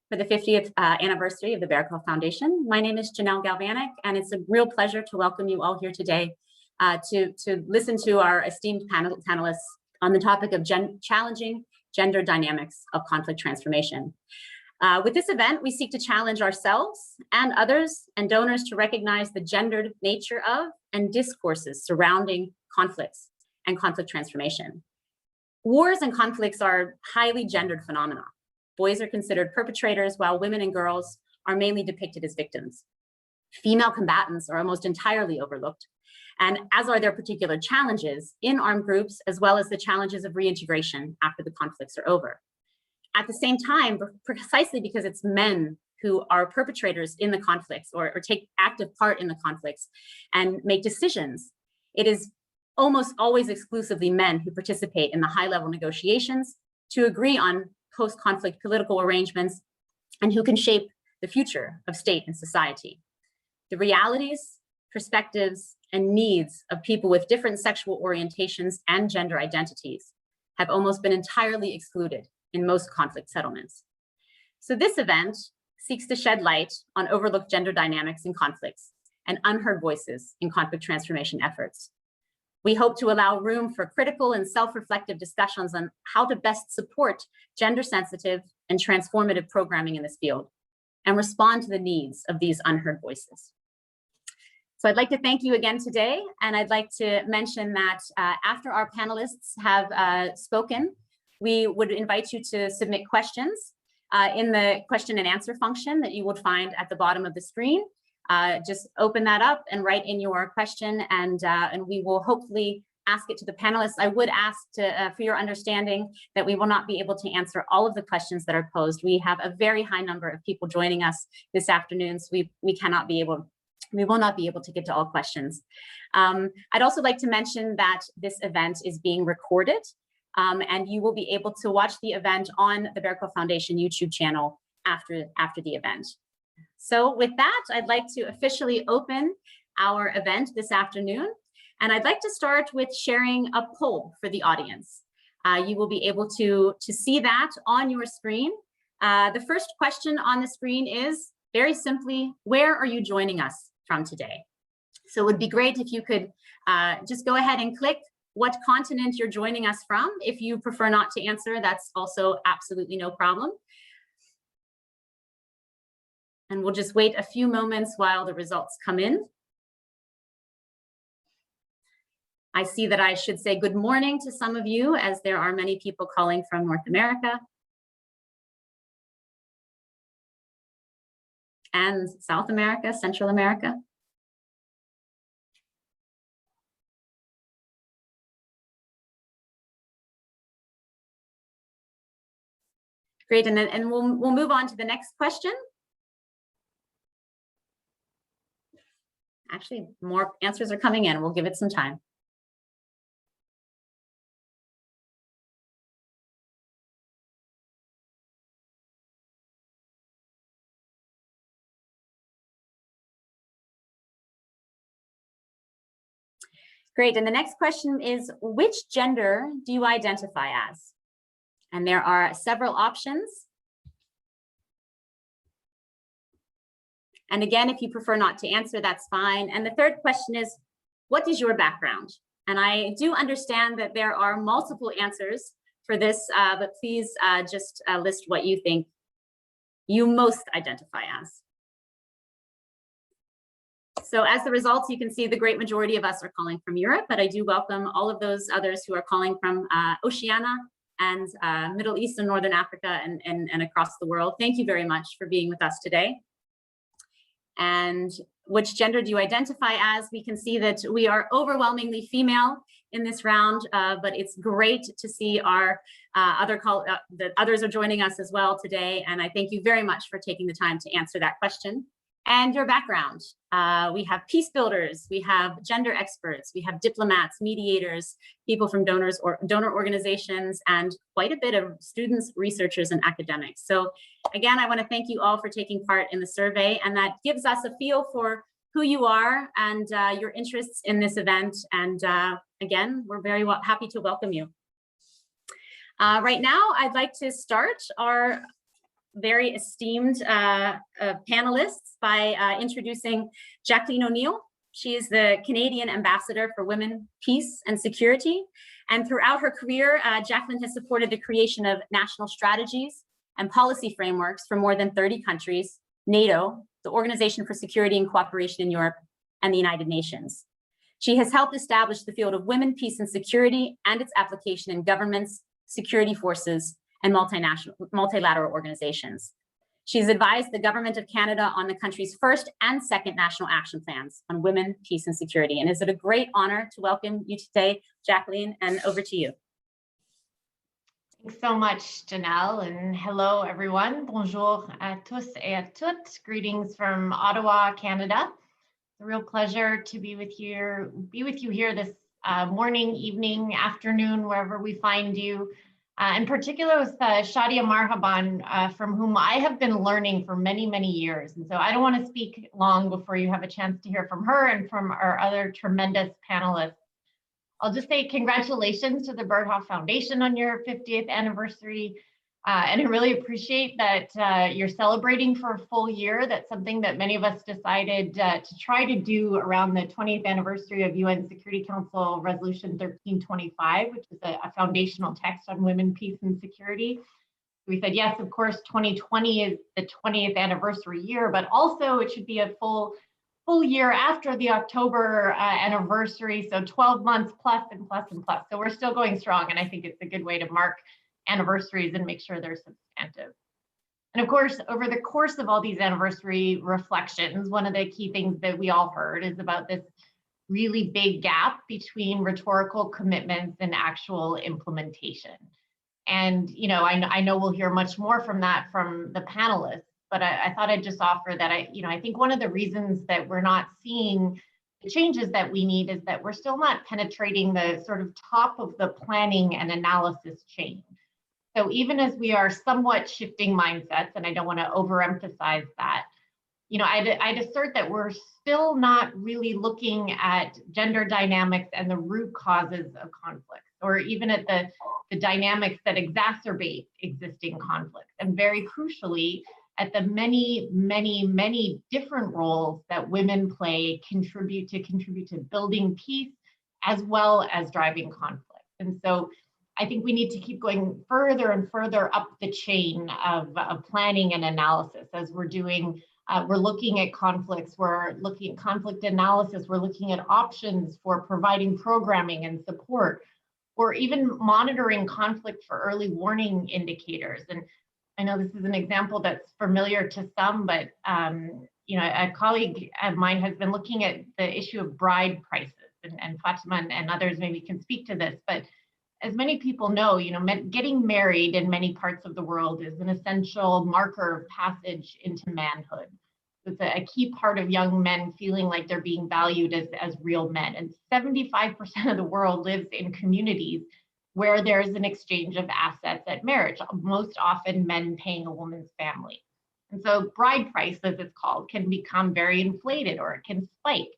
for the 50th anniversary of the Berkel Foundation. My name is Janelle Galvanic, and it's a real pleasure to welcome you all here today to listen to our esteemed panelists on the topic of challenging gender dynamics of conflict transformation. With this event, we seek to challenge ourselves and others and donors to recognize the gendered nature of and discourses surrounding conflicts and conflict transformation. Wars and conflicts are highly gendered phenomena. Boys are considered perpetrators, while women and girls are mainly depicted as victims. Female combatants are almost entirely overlooked, and as are their particular challenges in armed groups, as well as the challenges of reintegration after the conflicts are over. At the same time, precisely because it's men who are perpetrators in the conflicts or take active part in the conflicts and make decisions, it is almost always exclusively men who participate in the high-level negotiations to agree on post-conflict political arrangements and who can shape the future of state and society. The realities, perspectives, and needs of people with different sexual orientations and gender identities have almost been entirely excluded in most conflict settlements. So this event seeks to shed light on overlooked gender dynamics in conflicts and unheard voices in conflict transformation efforts. We hope to allow room for critical and self-reflective discussions on how to best support gender-sensitive and transformative programming in this field and respond to the needs of these unheard voices. So I'd like to thank you again today, and I'd like to mention that after our panelists have spoken, we would invite you to submit questions in the question and answer function that you would find at the bottom of the screen. Just open that up and write in your question, and we will hopefully ask it to the panelists. I would ask for your understanding that we will not be able to answer all of the questions that are posed. We have a very high number of people joining us this afternoon, so we will not be able to get to all questions. I'd also like to mention that this event is being recorded, and you will be able to watch the event on the Berkel Foundation YouTube channel after the event. So with that, I'd like to officially open our event this afternoon. And I'd like to start with sharing a poll for the audience. You will be able to see that on your screen. The first question on the screen is very simply, where are you joining us from today? So it would be great if you could just go ahead and click what continent you're joining us from. If you prefer not to answer, that's also absolutely no problem. And we'll just wait a few moments while the results come in. I see that I should say good morning to some of you, as there are many people calling from North America and South America, Central America. Great, and we'll move on to the next question. Actually, more answers are coming in. We'll give it some time. Great, and the next question is, which gender do you identify as? And there are several options. And again, if you prefer not to answer, that's fine. And the third question is, what is your background? And I do understand that there are multiple answers for this, but please just list what you think you most identify as. So as the results, you can see the great majority of us are calling from Europe, but I do welcome all of those others who are calling from Oceania and Middle East and Northern Africa and across the world. Thank you very much for being with us today. And which gender do you identify as? We can see that we are overwhelmingly female in this round, but it's great to see our that others are joining us as well today. And I thank you very much for taking the time to answer that question. And your background. We have peacebuilders, we have gender experts, we have diplomats, mediators, people from donor organizations, and quite a bit of students, researchers, and academics. So again, I want to thank you all for taking part in the survey, and that gives us a feel for who you are and your interests in this event. And again, we're very happy to welcome you. Right now, I'd like to start our very esteemed panelists by introducing Jacqueline O'Neill. She is the Canadian Ambassador for Women, Peace and Security. And throughout her career, Jacqueline has supported the creation of national strategies and policy frameworks for more than 30 countries, NATO, the Organization for Security and Cooperation in Europe, and the United Nations. She has helped establish the field of women, peace, and security and its application in governments, security forces, and multilateral organizations. She's advised the Government of Canada on the country's first and second national action plans on women, peace, and security. And is it a great honor to welcome you today, Jacqueline, and over to you. Thanks so much, Janelle, and hello, everyone. Bonjour à tous et à toutes. Greetings from Ottawa, Canada. It's a real pleasure to be with you here this morning, evening, afternoon, wherever we find you. In particular with Shadia Marhaban, from whom I have been learning for many, many years. And so I don't want to speak long before you have a chance to hear from her and from our other tremendous panelists. I'll just say congratulations to the Berghoff Foundation on your 50th anniversary. And I really appreciate that you're celebrating for a full year. That's something that many of us decided to try to do around the 20th anniversary of UN Security Council Resolution 1325, which is a foundational text on women, peace, and security. We said, yes, of course, 2020 is the 20th anniversary year, but also it should be a full year after the October anniversary, so 12 months plus and plus and plus. So we're still going strong, and I think it's a good way to mark anniversaries and make sure they're substantive. And of course, over the course of all these anniversary reflections, one of the key things that we all heard is about this really big gap between rhetorical commitments and actual implementation. And I know we'll hear much more from that from the panelists, but I thought I'd just offer that I think one of the reasons that we're not seeing the changes that we need is that we're still not penetrating the sort of top of the planning and analysis chain. So even as we are somewhat shifting mindsets, and I don't want to overemphasize that, I'd assert that we're still not really looking at gender dynamics and the root causes of conflict, or even at the dynamics that exacerbate existing conflicts. And very crucially, at the many, many, many different roles that women play contribute to building peace as well as driving conflict. And so I think we need to keep going further and further up the chain of planning and analysis as we're doing. We're looking at conflicts, we're looking at conflict analysis, we're looking at options for providing programming and support, or even monitoring conflict for early warning indicators. And I know this is an example that's familiar to some, but a colleague of mine has been looking at the issue of bride prices, and Fatima and others maybe can speak to this, but as many people know, getting married in many parts of the world is an essential marker of passage into manhood. It's a key part of young men feeling like they're being valued as real men. And 75% of the world lives in communities where there's an exchange of assets at marriage, most often men paying a woman's family. And so bride price, as it's called, can become very inflated, or it can spike.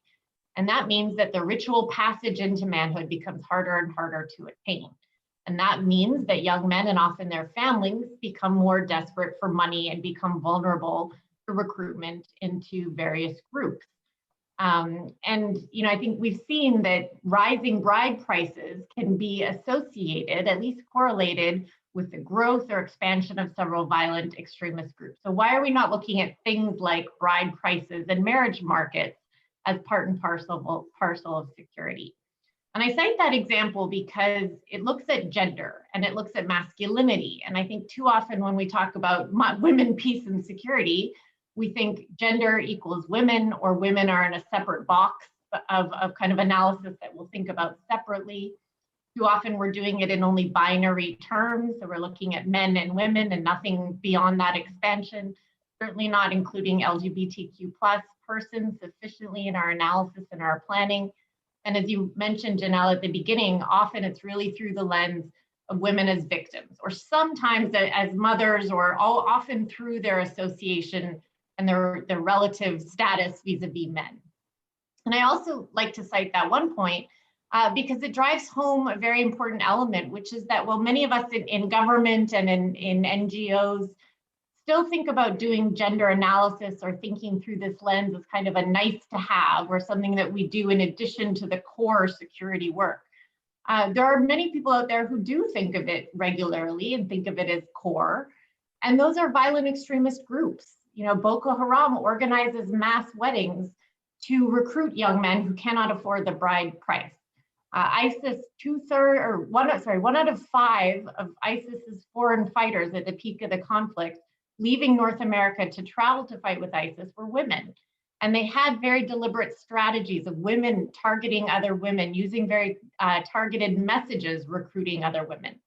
And that means that the ritual passage into manhood becomes harder and harder to attain. And that means that young men and often their families become more desperate for money and become vulnerable to recruitment into various groups. I think we've seen that rising bride prices can be associated, at least correlated, with the growth or expansion of several violent extremist groups. So why are we not looking at things like bride prices and marriage markets as part and parcel of security? And I cite that example because it looks at gender and it looks at masculinity. And I think too often when we talk about women, peace, and security, we think gender equals women, or women are in a separate box of kind of analysis that we'll think about separately. Too often we're doing it in only binary terms. So we're looking at men and women and nothing beyond that expansion, certainly not including LGBTQ+ persons sufficiently in our analysis and our planning. And as you mentioned, Janelle, at the beginning, often it's really through the lens of women as victims, or sometimes as mothers, or often through their association and their relative status vis-a-vis men. And I also like to cite that one point because it drives home a very important element, which is that, well, many of us in government and in NGOs still think about doing gender analysis or thinking through this lens as kind of a nice to have or something that we do in addition to the core security work. There are many people out there who do think of it regularly and think of it as core, and those are violent extremist groups. You know, Boko Haram organizes mass weddings to recruit young men who cannot afford the bride price. ISIS, one out of 5 of ISIS's foreign fighters at the peak of the conflict leaving North America to travel to fight with ISIS were women. And they had very deliberate strategies of women targeting other women, using very targeted messages, recruiting other women.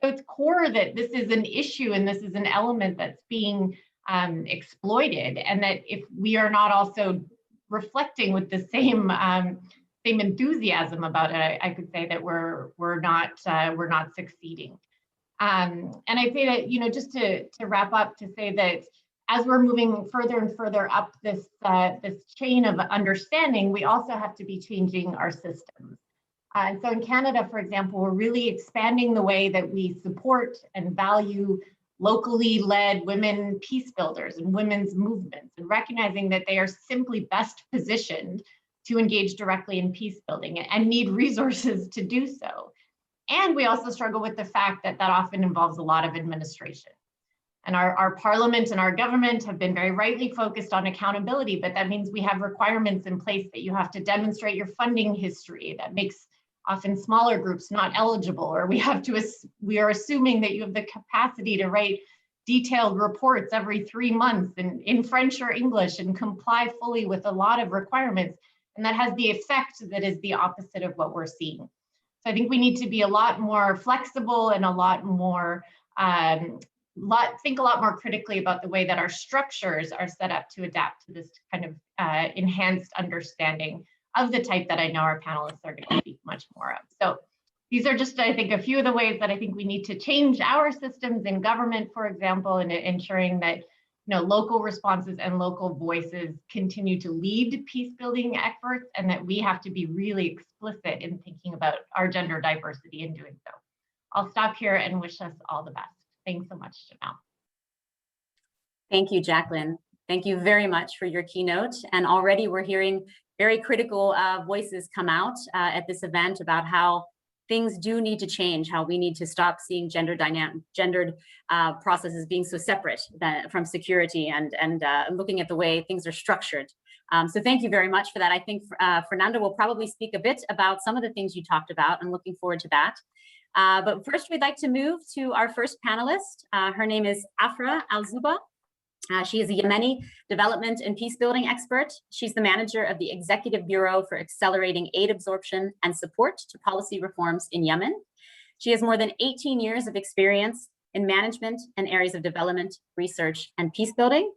So it's core that this is an issue and this is an element that's being exploited, and that if we are not also reflecting with the same enthusiasm about it, I could say that we're not succeeding. And I say that, you know, just to wrap up, to say that as we're moving further and further up this chain of understanding, we also have to be changing our systems. And so in Canada, for example, we're really expanding the way that we support and value locally led women peacebuilders and women's movements, and recognizing that they are simply best positioned to engage directly in peace building and need resources to do so. And we also struggle with the fact that that often involves a lot of administration. And our parliament and our government have been very rightly focused on accountability, but that means we have requirements in place that you have to demonstrate your funding history. That makes often smaller groups not eligible, or we are assuming that you have the capacity to write detailed reports every 3 months in French or English and comply fully with a lot of requirements. And that has the effect that is the opposite of what we're seeing. So I think we need to be a lot more flexible and a lot more, think a lot more critically about the way that our structures are set up to adapt to this kind of enhanced understanding of the type that I know our panelists are going to speak much more of. So these are just, I think, a few of the ways that I think we need to change our systems in government, for example, and ensuring that, you know, local responses and local voices continue to lead peace building efforts, and that we have to be really explicit in thinking about our gender diversity in doing so. I'll stop here and wish us all the best. Thanks so much, Janelle. Thank you, Jacqueline. Thank you very much for your keynote. And already we're hearing very critical voices come out at this event about how things do need to change, how we need to stop seeing gendered processes being so separate from security, and looking at the way things are structured. So thank you very much for that. I think Fernanda will probably speak a bit about some of the things you talked about. I'm looking forward to that. But first, we'd like to move to our first panelist. Her name is Afrah Al-Zouba. She is a Yemeni development and peace building expert. She's the manager of the Executive Bureau for Accelerating Aid Absorption and Support to Policy Reforms in Yemen. She has more than 18 years of experience in management and areas of development, research, and peace building.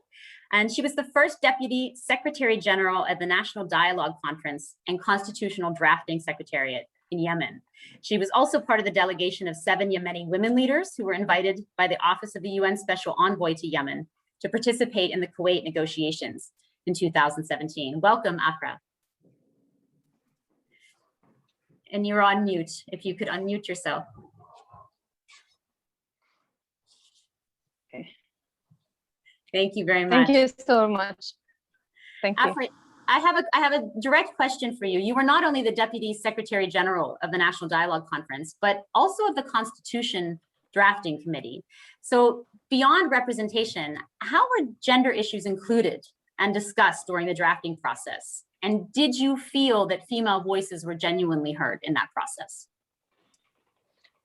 And she was the first Deputy Secretary General at the National Dialogue Conference and Constitutional Drafting Secretariat in Yemen. She was also part of the delegation of 7 Yemeni women leaders who were invited by the Office of the UN Special Envoy to Yemen to participate in the Kuwait negotiations in 2017. Welcome, Afrah. And you're on mute, if you could unmute yourself. Okay. Thank you very much. Thank you so much. Thank you. Afrah, I have a direct question for you. You were not only the Deputy Secretary General of the National Dialogue Conference, but also of the Constitution Drafting Committee. So beyond representation, how were gender issues included and discussed during the drafting process? And did you feel that female voices were genuinely heard in that process?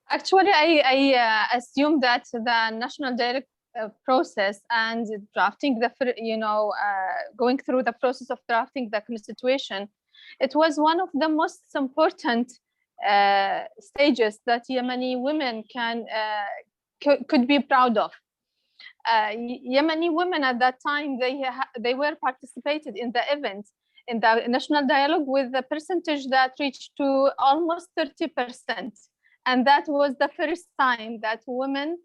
Actually, I assume that the national dialogue process and drafting going through the process of drafting the constitution, it was one of the most important stages that Yemeni women could be proud of. Yemeni women at that time, they were participated in the event, in the national dialogue, with a percentage that reached to almost 30%. And that was the first time that women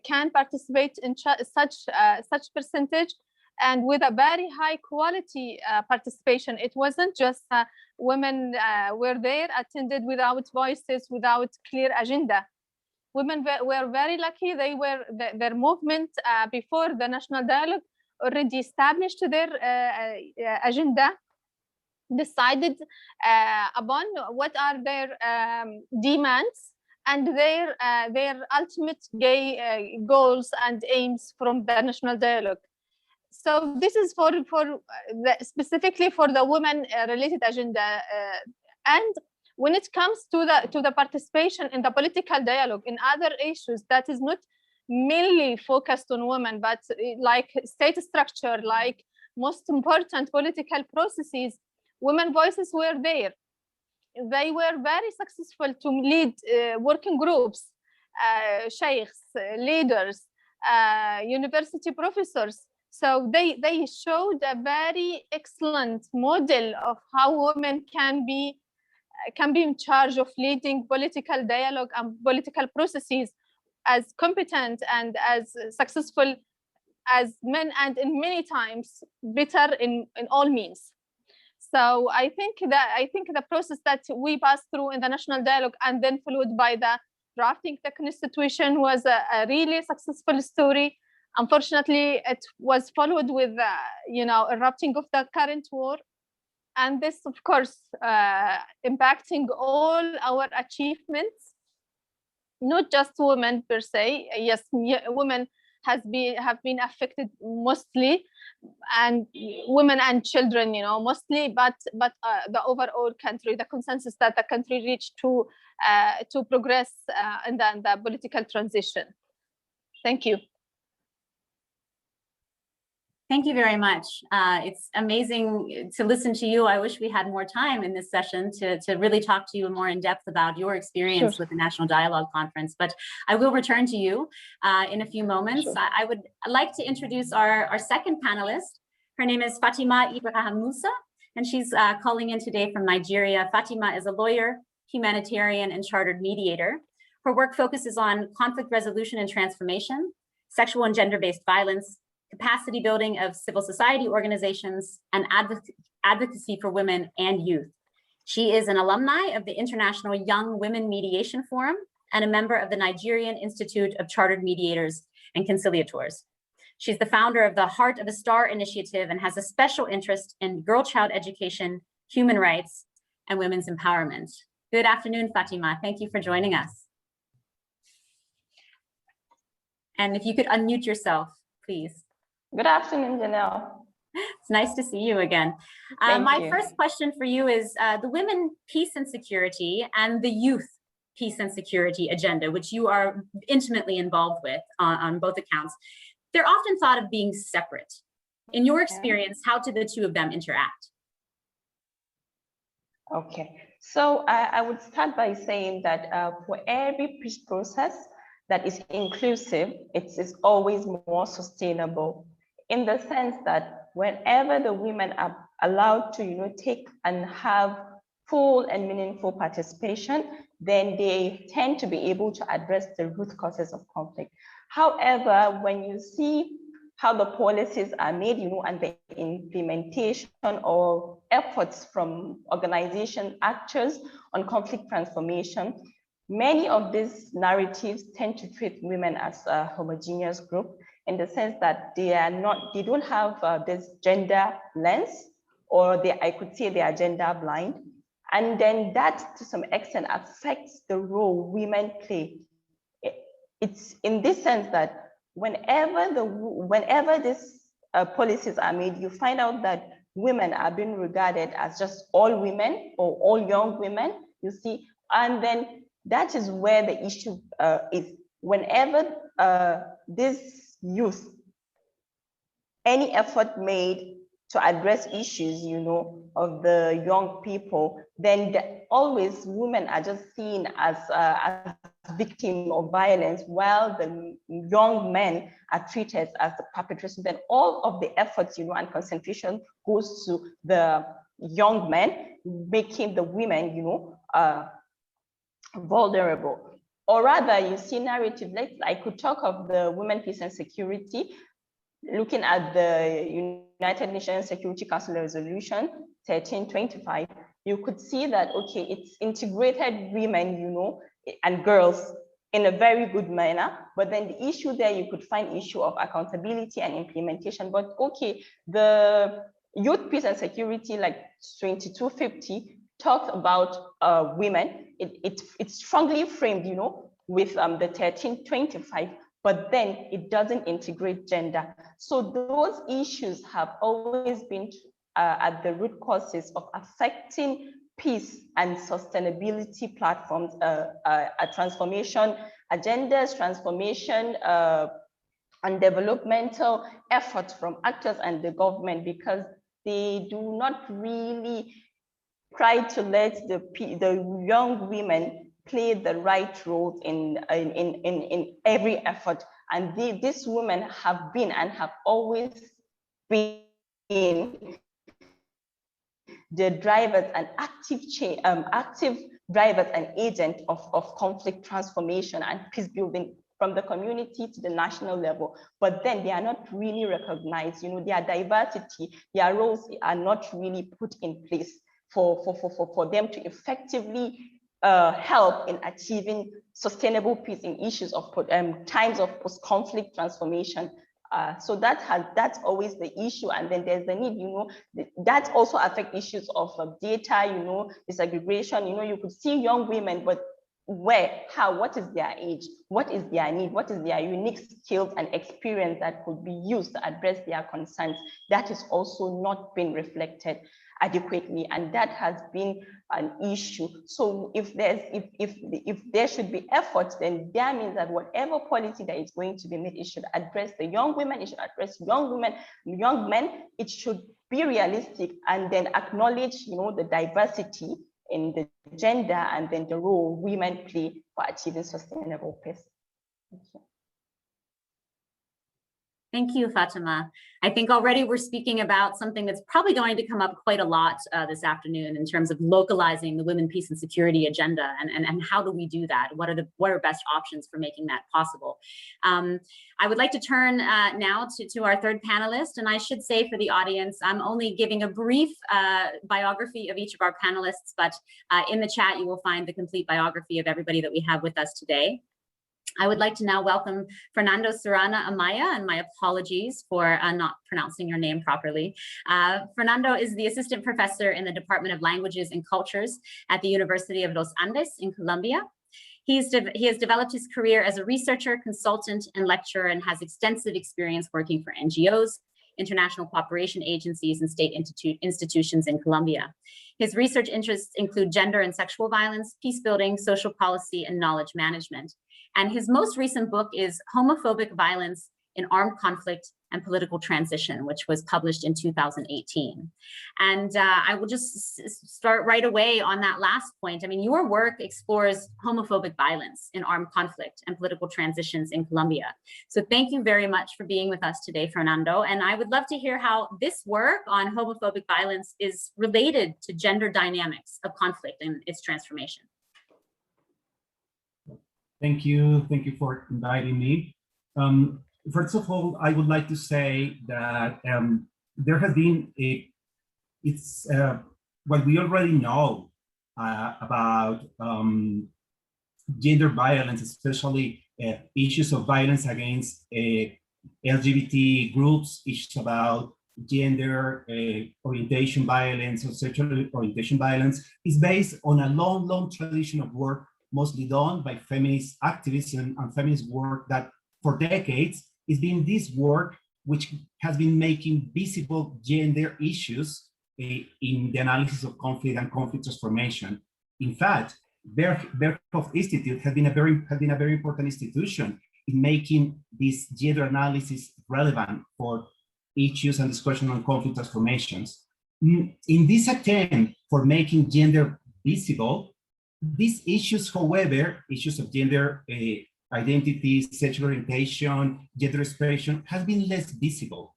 can participate in such percentage, and with a very high quality participation. It wasn't just women were there, attended without voices, without clear agenda. Women were very lucky. They were their movement before the national dialogue already established their agenda, decided upon what are their demands and their ultimate goals and aims from the national dialogue. So this is specifically for the women related agenda. And when it comes to the participation in the political dialogue in other issues that is not mainly focused on women, but like state structure, like most important political processes, women voices were there. They were very successful to lead working groups, sheikhs, leaders, university professors. So they showed a very excellent model of how women can be in charge of leading political dialogue and political processes as competent and as successful as men, and in many times better in all means. So I think the process that we passed through in the national dialogue and then followed by the drafting the constitution was a really successful story. Unfortunately, it was followed with erupting of the current war, and this, of course, impacting all our achievements, not just women per se. Yes, women have been affected mostly, and women and children, mostly, but the overall country, the consensus that the country reached to progress in the political transition. Thank you. Thank you very much. It's amazing to listen to you. I wish we had more time in this session to really talk to you more in depth about your experience with the National Dialogue Conference, but I will return to you in a few moments. I would like to introduce our second panelist. Her name is Fatima Ibrahim Musa, and she's calling in today from Nigeria. Fatima is a lawyer, humanitarian, and chartered mediator. Her work focuses on conflict resolution and transformation, sexual and gender-based violence, capacity building of civil society organizations, and advocacy for women and youth. She is an alumni of the International Young Women Mediation Forum and a member of the Nigerian Institute of Chartered Mediators and Conciliators. She's the founder of the Heart of a Star initiative and has a special interest in girl-child education, human rights, and women's empowerment. Good afternoon, Fatima. Thank you for joining us. And if you could unmute yourself, please. Good afternoon, Janelle. It's nice to see you again. My first question for you is the women, peace and security, and the youth peace and security agenda, which you are intimately involved with on both accounts. They're often thought of being separate. In your experience, how do the two of them interact? Okay, so I would start by saying that for every peace process that is inclusive, it is always more sustainable, in the sense that whenever the women are allowed to, take and have full and meaningful participation, then they tend to be able to address the root causes of conflict. However, when you see how the policies are made, and the implementation or efforts from organization actors on conflict transformation, many of these narratives tend to treat women as a homogeneous group, in the sense that they don't have this gender lens, or I could say they are gender blind. And then that to some extent affects the role women play. It's in this sense that whenever these policies are made, you find out that women are being regarded as just all women or all young women, you see. And then that is where the issue is. Whenever this youth, any effort made to address issues, of the young people, then always women are just seen as victims of violence, while the young men are treated as the perpetrators. Then all of the efforts, and concentration goes to the young men, making the women, vulnerable. Or rather, you see narrative, I could talk of the Women, Peace and Security, looking at the United Nations Security Council Resolution 1325, you could see that, okay, it's integrated women, and girls in a very good manner, but then the issue there, you could find issue of accountability and implementation. But okay, the Youth, Peace and Security, like 2250, talks about women. It's strongly framed, you know, with the 1325, but then it doesn't integrate gender. So those issues have always been at the root causes of affecting peace and sustainability platforms, transformation agendas, transformation and developmental efforts from actors and the government, because they do not really try to let the young women play the right role in every effort. And these women have been and have always been the drivers and active drivers and agents of conflict transformation and peace building from the community to the national level. But then they are not really recognized. You know, their diversity, their roles are not really put in place for them to effectively help in achieving sustainable peace in issues of times of post-conflict transformation. So that's always the issue. And then there's the need, you know, that also affects issues of data, you know, disaggregation. You know, you could see young women, but where, how, what is their age, what is their need, what is their unique skills and experience that could be used to address their concerns? That is also not being reflected adequately, and that has been an issue. So if there should be efforts, then that means that whatever policy that is going to be made, it should address the young women, it should address young women, young men. It should be realistic and then acknowledge, you know, the diversity in the gender and then the role women play for achieving sustainable peace. Thank you. Thank you, Fatima. I think already we're speaking about something that's probably going to come up quite a lot this afternoon in terms of localizing the women, peace and security agenda, and how do we do that? What are best options for making that possible? I would like to turn now to our third panelist, and I should say for the audience, I'm only giving a brief biography of each of our panelists, but in the chat you will find the complete biography of everybody that we have with us today. I would like to now welcome Fernando Serrana Amaya, and my apologies for not pronouncing your name properly. Fernando is the assistant professor in the Department of Languages and Cultures at the University of Los Andes in Colombia. He has developed his career as a researcher, consultant, and lecturer, and has extensive experience working for NGOs, international cooperation agencies, and state institutions in Colombia. His research interests include gender and sexual violence, peace building, social policy, and knowledge management. And his most recent book is Homophobic Violence in Armed Conflict and Political Transition, which was published in 2018. And I will just start right away on that last point. I mean, your work explores homophobic violence in armed conflict and political transitions in Colombia. So thank you very much for being with us today, Fernando. And I would love to hear how this work on homophobic violence is related to gender dynamics of conflict and its transformation. Thank you for inviting me. First of all, I would like to say that there has been what we already know about gender violence, especially issues of violence against LGBT groups, issues about gender orientation violence or sexual orientation violence, is based on a long tradition of work mostly done by feminist activists and feminist work that for decades is been this work which has been making visible gender issues in the analysis of conflict and conflict transformation. In fact, Berkhoff Institute has been a very important institution in making this gender analysis relevant for issues and discussion on conflict transformations. In this attempt for making gender visible, these issues, however, issues of gender identity, sexual orientation, gender expression, has been less visible.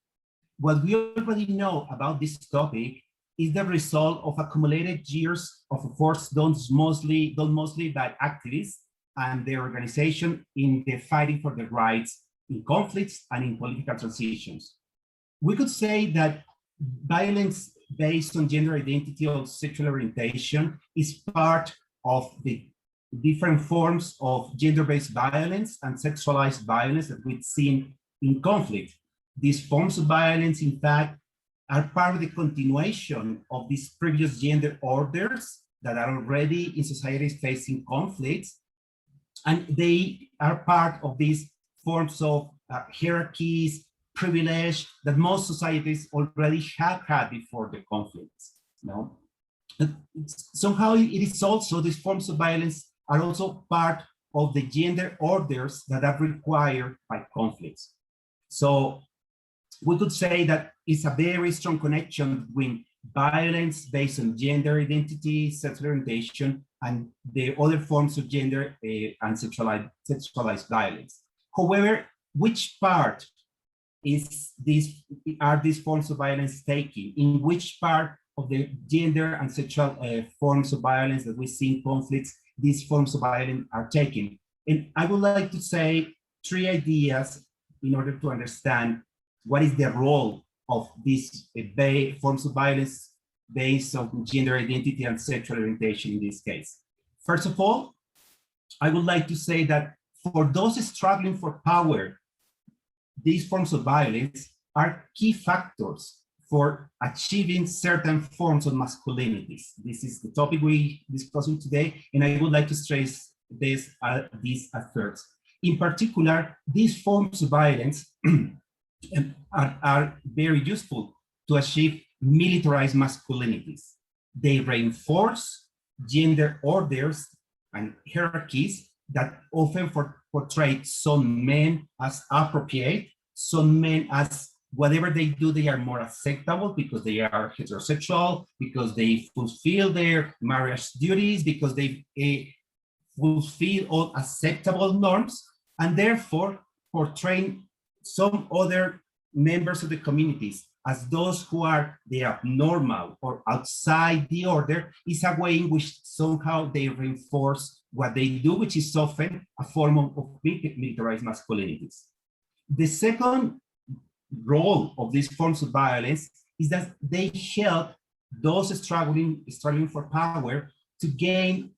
What we already know about this topic is the result of accumulated years of efforts done mostly by activists and their organization in the fighting for the rights in conflicts and in political transitions. We could say that violence based on gender identity or sexual orientation is part of the different forms of gender-based violence and sexualized violence that we've seen in conflict. These forms of violence, in fact, are part of the continuation of these previous gender orders that are already in societies facing conflicts. And they are part of these forms of hierarchies, privilege that most societies already have had before the conflicts. No? Somehow it is also, these forms of violence are also part of the gender orders that are required by conflicts. So we could say that it's a very strong connection between violence based on gender identity, sexual orientation, and the other forms of gender and sexualized violence. However, which part are these forms of violence taking? In which part of the gender and sexual forms of violence that we see in conflicts, these forms of violence are taking? And I would like to say 3 ideas in order to understand what is the role of these forms of violence based on gender identity and sexual orientation in this case. First of all, I would like to say that for those struggling for power, these forms of violence are key factors for achieving certain forms of masculinities. This is the topic we're discussing today, and I would like to stress this at first. In particular, these forms of violence are very useful to achieve militarized masculinities. They reinforce gender orders and hierarchies that often portray some men as appropriate, some men as whatever they do, they are more acceptable because they are heterosexual, because they fulfill their marriage duties, because they fulfill all acceptable norms, and therefore portraying some other members of the communities as those who are the abnormal or outside the order is a way in which somehow they reinforce what they do, which is often a form of militarized masculinities. The second role of these forms of violence is that they help those struggling for power to gain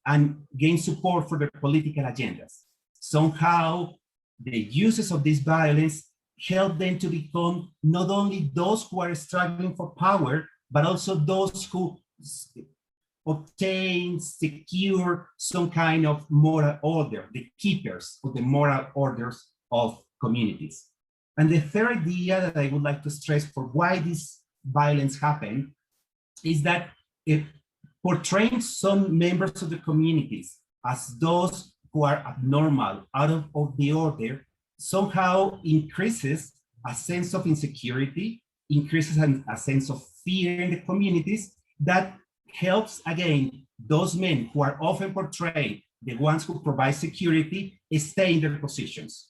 support for their political agendas. Somehow, the uses of this violence help them to become not only those who are struggling for power, but also those who obtain, secure some kind of moral order, the keepers of the moral orders of communities. And the third idea that I would like to stress for why this violence happened is that it portraying some members of the communities as those who are abnormal, out of the order, somehow increases a sense of insecurity, increases a sense of fear in the communities that helps, again, those men who are often portrayed, the ones who provide security, stay in their positions.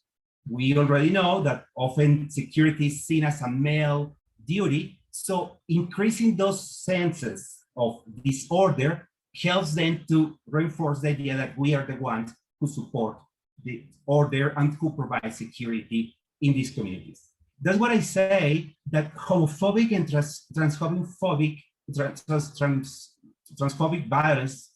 We already know that often security is seen as a male duty, so increasing those senses of disorder helps them to reinforce the idea that we are the ones who support the order and who provide security in these communities. That's what I say, that homophobic and transphobic violence,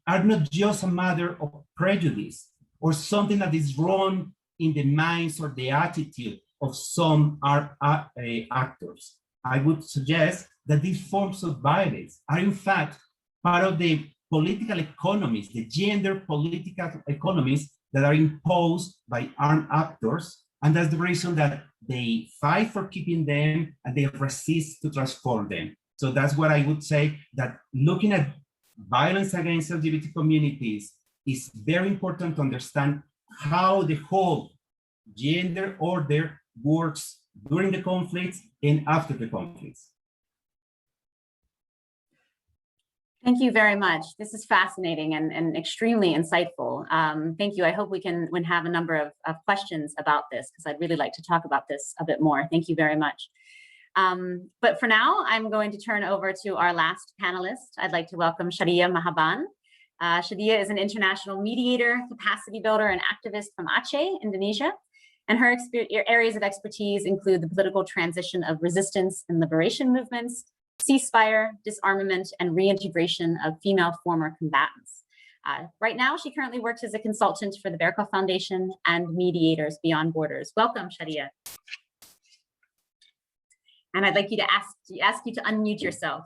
are not just a matter of prejudice or something that is wrong in the minds or the attitude of some actors. I would suggest that these forms of violence are in fact part of the political economies, the gender political economies that are imposed by armed actors. And that's the reason that they fight for keeping them and they resist to transform them. So that's what I would say, that looking at violence against LGBT communities is very important to understand how the whole gender order works during the conflicts and after the conflicts. Thank you very much. This is fascinating and extremely insightful. Thank you. I hope we can have a number of questions about this, because I'd really like to talk about this a bit more. Thank you very much. But for now, I'm going to turn over to our last panelist. I'd like to welcome Shadia Mahaban. Shadia is an international mediator, capacity builder, and activist from Aceh, Indonesia. And her areas of expertise include the political transition of resistance and liberation movements, ceasefire, disarmament, and reintegration of female former combatants. Right now, she currently works as a consultant for the Berkoff Foundation and Mediators Beyond Borders. Welcome, Shadia. And I'd like you to ask you to unmute yourself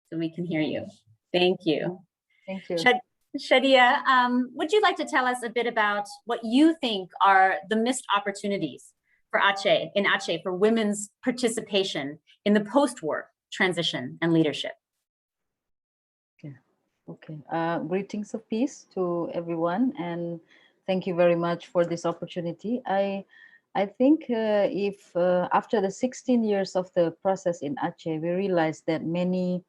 so we can hear you. Thank you. Thank you. Shadia, would you like to tell us a bit about what you think are the missed opportunities for Aceh for women's participation in the post-war transition and leadership? Okay. Greetings of peace to everyone, and thank you very much for this opportunity. I think if after the 16 years of the process in Aceh, we realized that many,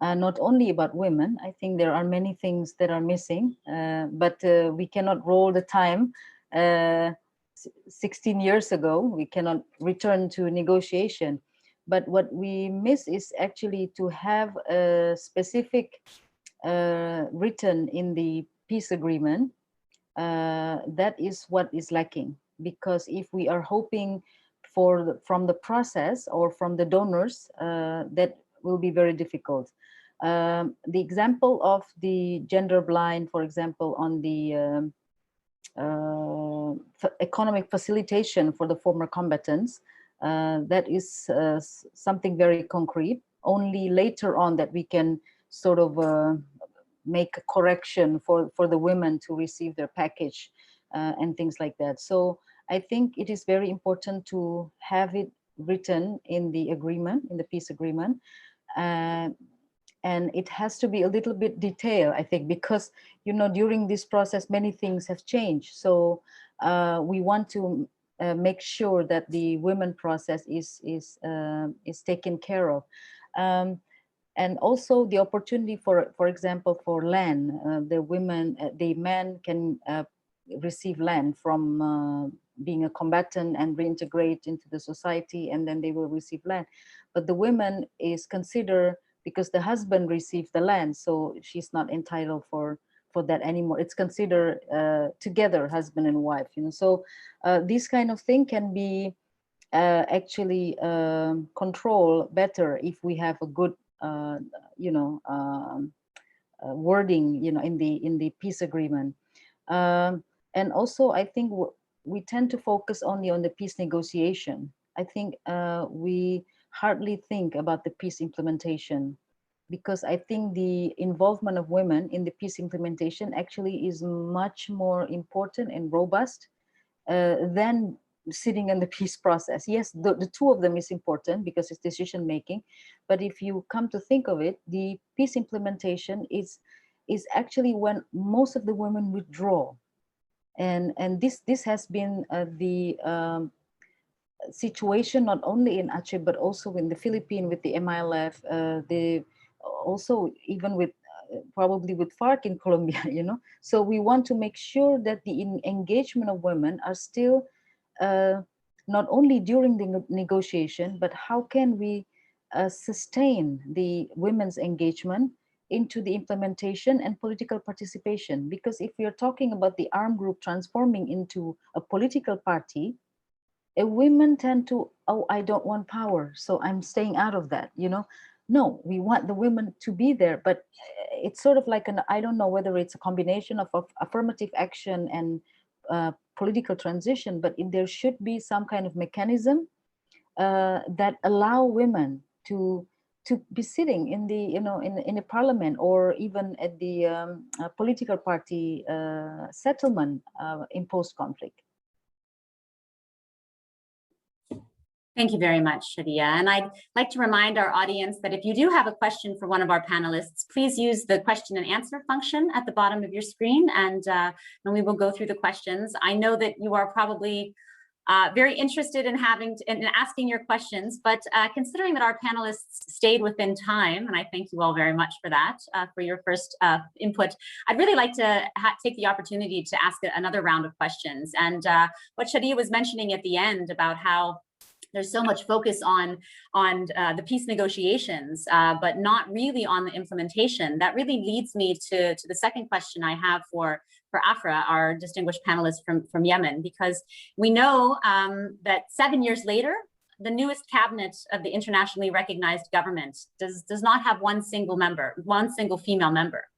not only about women, I think there are many things that are missing, but we cannot roll the time 16 years ago. We cannot return to negotiation. But what we miss is actually to have a specific written in the peace agreement. That is what is lacking. Because if we are hoping from the process or from the donors, that will be very difficult. The example of the gender blind, for example, on the economic facilitation for the former combatants, that is something very concrete. Only later on that we can sort of make a correction for the women to receive their package and things like that. So I think it is very important to have it written in the agreement, in the peace agreement. And it has to be a little bit detailed, I think, because, you know, during this process, many things have changed. So we want to make sure that the women process is taken care of. And also the opportunity for example, for land, the men can receive land from being a combatant and reintegrate into the society, and then they will receive land. But the women is considered, because the husband received the land, so she's not entitled for that anymore. It's considered together, husband and wife, you know. So this kind of thing can be actually controlled better if we have a good wording, you know, in the peace agreement. And also, I think we tend to focus only on the peace negotiation. I think we hardly think about the peace implementation, because I think the involvement of women in the peace implementation actually is much more important and robust than sitting in the peace process. Yes, the two of them is important because it's decision making, but if you come to think of it, the peace implementation is actually when most of the women withdraw. And this has been the situation not only in Aceh but also in the Philippines with the MILF, also even with probably with FARC in Colombia, you know. So we want to make sure that the engagement of women are still not only during the negotiation, but how can we sustain the women's engagement into the implementation and political participation? Because if we are talking about the armed group transforming into a political party, women tend to, oh, I don't want power, so I'm staying out of that, you know. No, we want the women to be there, but it's sort of like I don't know whether it's a combination of affirmative action and political transition, but there should be some kind of mechanism that allow women to be sitting in the, you know, in a parliament or even at the political party settlement in post-conflict. Thank you very much, Shadia. And I'd like to remind our audience that if you do have a question for one of our panelists, please use the question and answer function at the bottom of your screen, and we will go through the questions. I know that you are probably very interested in asking your questions, but considering that our panelists stayed within time, and I thank you all very much for that, for your first input, I'd really like to take the opportunity to ask another round of questions. And what Shadia was mentioning at the end about how there's so much focus on the peace negotiations, but not really on the implementation. That really leads me to the second question I have for Afrah, our distinguished panelist from Yemen, because we know that 7 years later, the newest cabinet of the internationally recognized government does not have one single female member.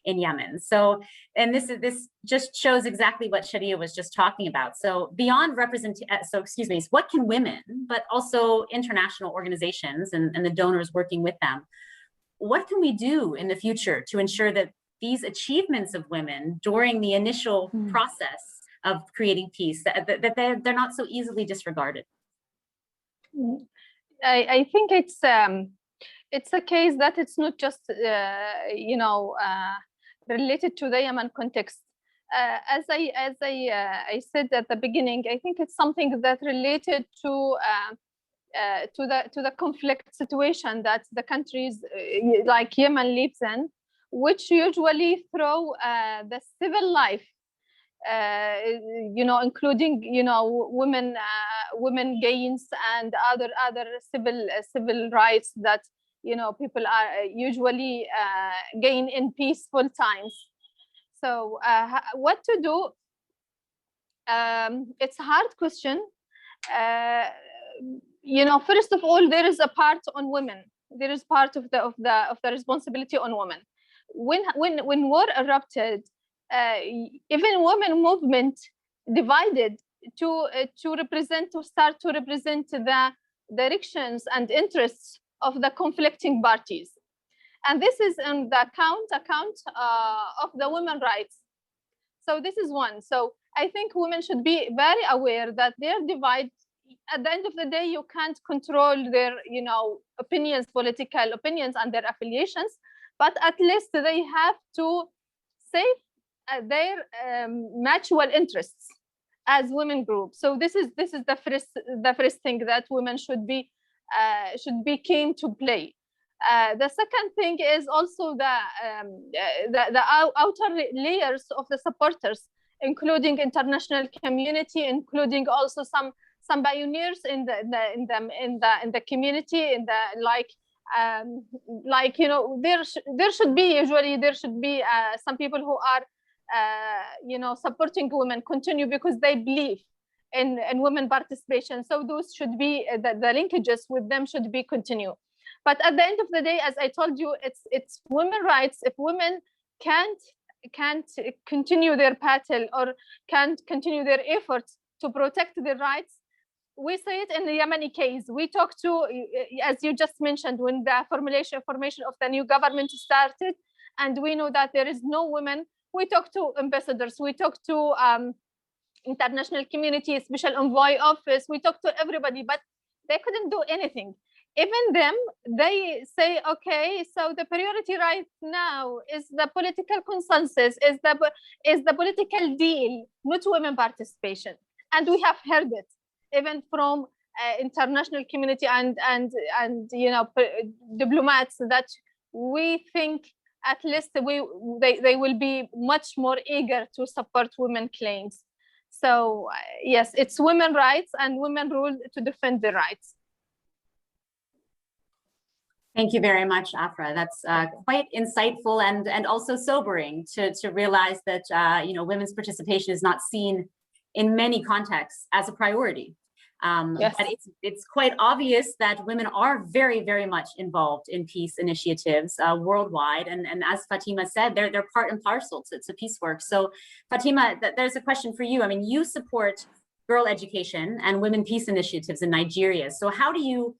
in Yemen. So, and this just shows exactly what Sharia was just talking about. So beyond what can women, but also international organizations and the donors working with them, what can we do in the future to ensure that these achievements of women during the initial process of creating peace, that they're not so easily disregarded? I think it's a case that it's not just related to the Yemen context. As I said at the beginning, I think it's something that related to the conflict situation that the countries like Yemen lives in, which usually throw the civil life, including women gains and other civil rights that people are usually gain in peaceful times. So what to do? It's a hard question. First of all, there is a part on women. There is part of the responsibility on women. When war erupted, even women movement divided to start to represent the directions and interests of the conflicting parties, and this is in the account of the women's rights. So this is one. So I think women should be very aware that their divide. At the end of the day, you can't control their opinions, political opinions, and their affiliations, but at least they have to save their mutual interests as women group. So this is the first thing that women should be keen to play. The second thing is also the outer layers of the supporters, including international community, including also some pioneers in the community, there should be some people who are supporting women continue because they believe in women participation. So those should be the linkages with them should be continue. But at the end of the day, as I told you, it's women's rights. If women can't continue their battle or can't continue their efforts to protect their rights, we see it in the Yemeni case. We talked to, as you just mentioned, when the formation of the new government started, and we know that there is no women. We talked to ambassadors, we talked to international community, special envoy office, we talked to everybody, but they couldn't do anything. Even them, they say, okay, so the priority right now is the political consensus, is the political deal, not women participation. And we have heard it even from international community and diplomats, that we think at least they will be much more eager to support women claims. So yes, it's women's rights and women rule to defend their rights. Thank you very much, Afrah. That's quite insightful and also sobering to realize that women's participation is not seen in many contexts as a priority. Yes. But it's quite obvious that women are very, very much involved in peace initiatives worldwide. And as Fatima said, they're part and parcel to peace work. So Fatima, there's a question for you. I mean, you support girl education and women peace initiatives in Nigeria. So how do you,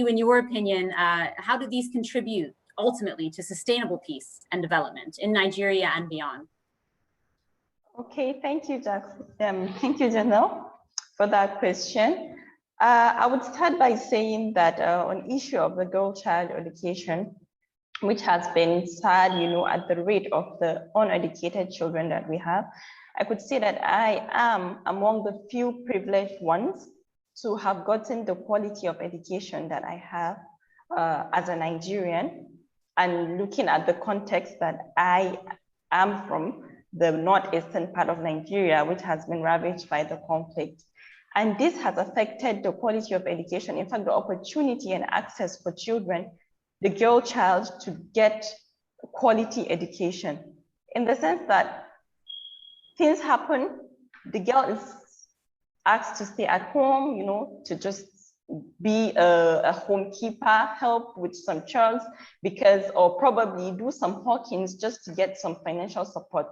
in your opinion, how do these contribute ultimately to sustainable peace and development in Nigeria and beyond? Okay, thank you, Jacqueline. Thank you, Janelle, for that question. I would start by saying that on issue of the girl child education, which has been sad, at the rate of the uneducated children that we have, I could say that I am among the few privileged ones to have gotten the quality of education that I have as a Nigerian, and looking at the context that I am from, the northeastern part of Nigeria, which has been ravaged by the conflict. And this has affected the quality of education. In fact, the opportunity and access for children, the girl child, to get quality education, in the sense that things happen, the girl is asked to stay at home, to just be a homekeeper, help with some chores, or probably do some hawkings just to get some financial support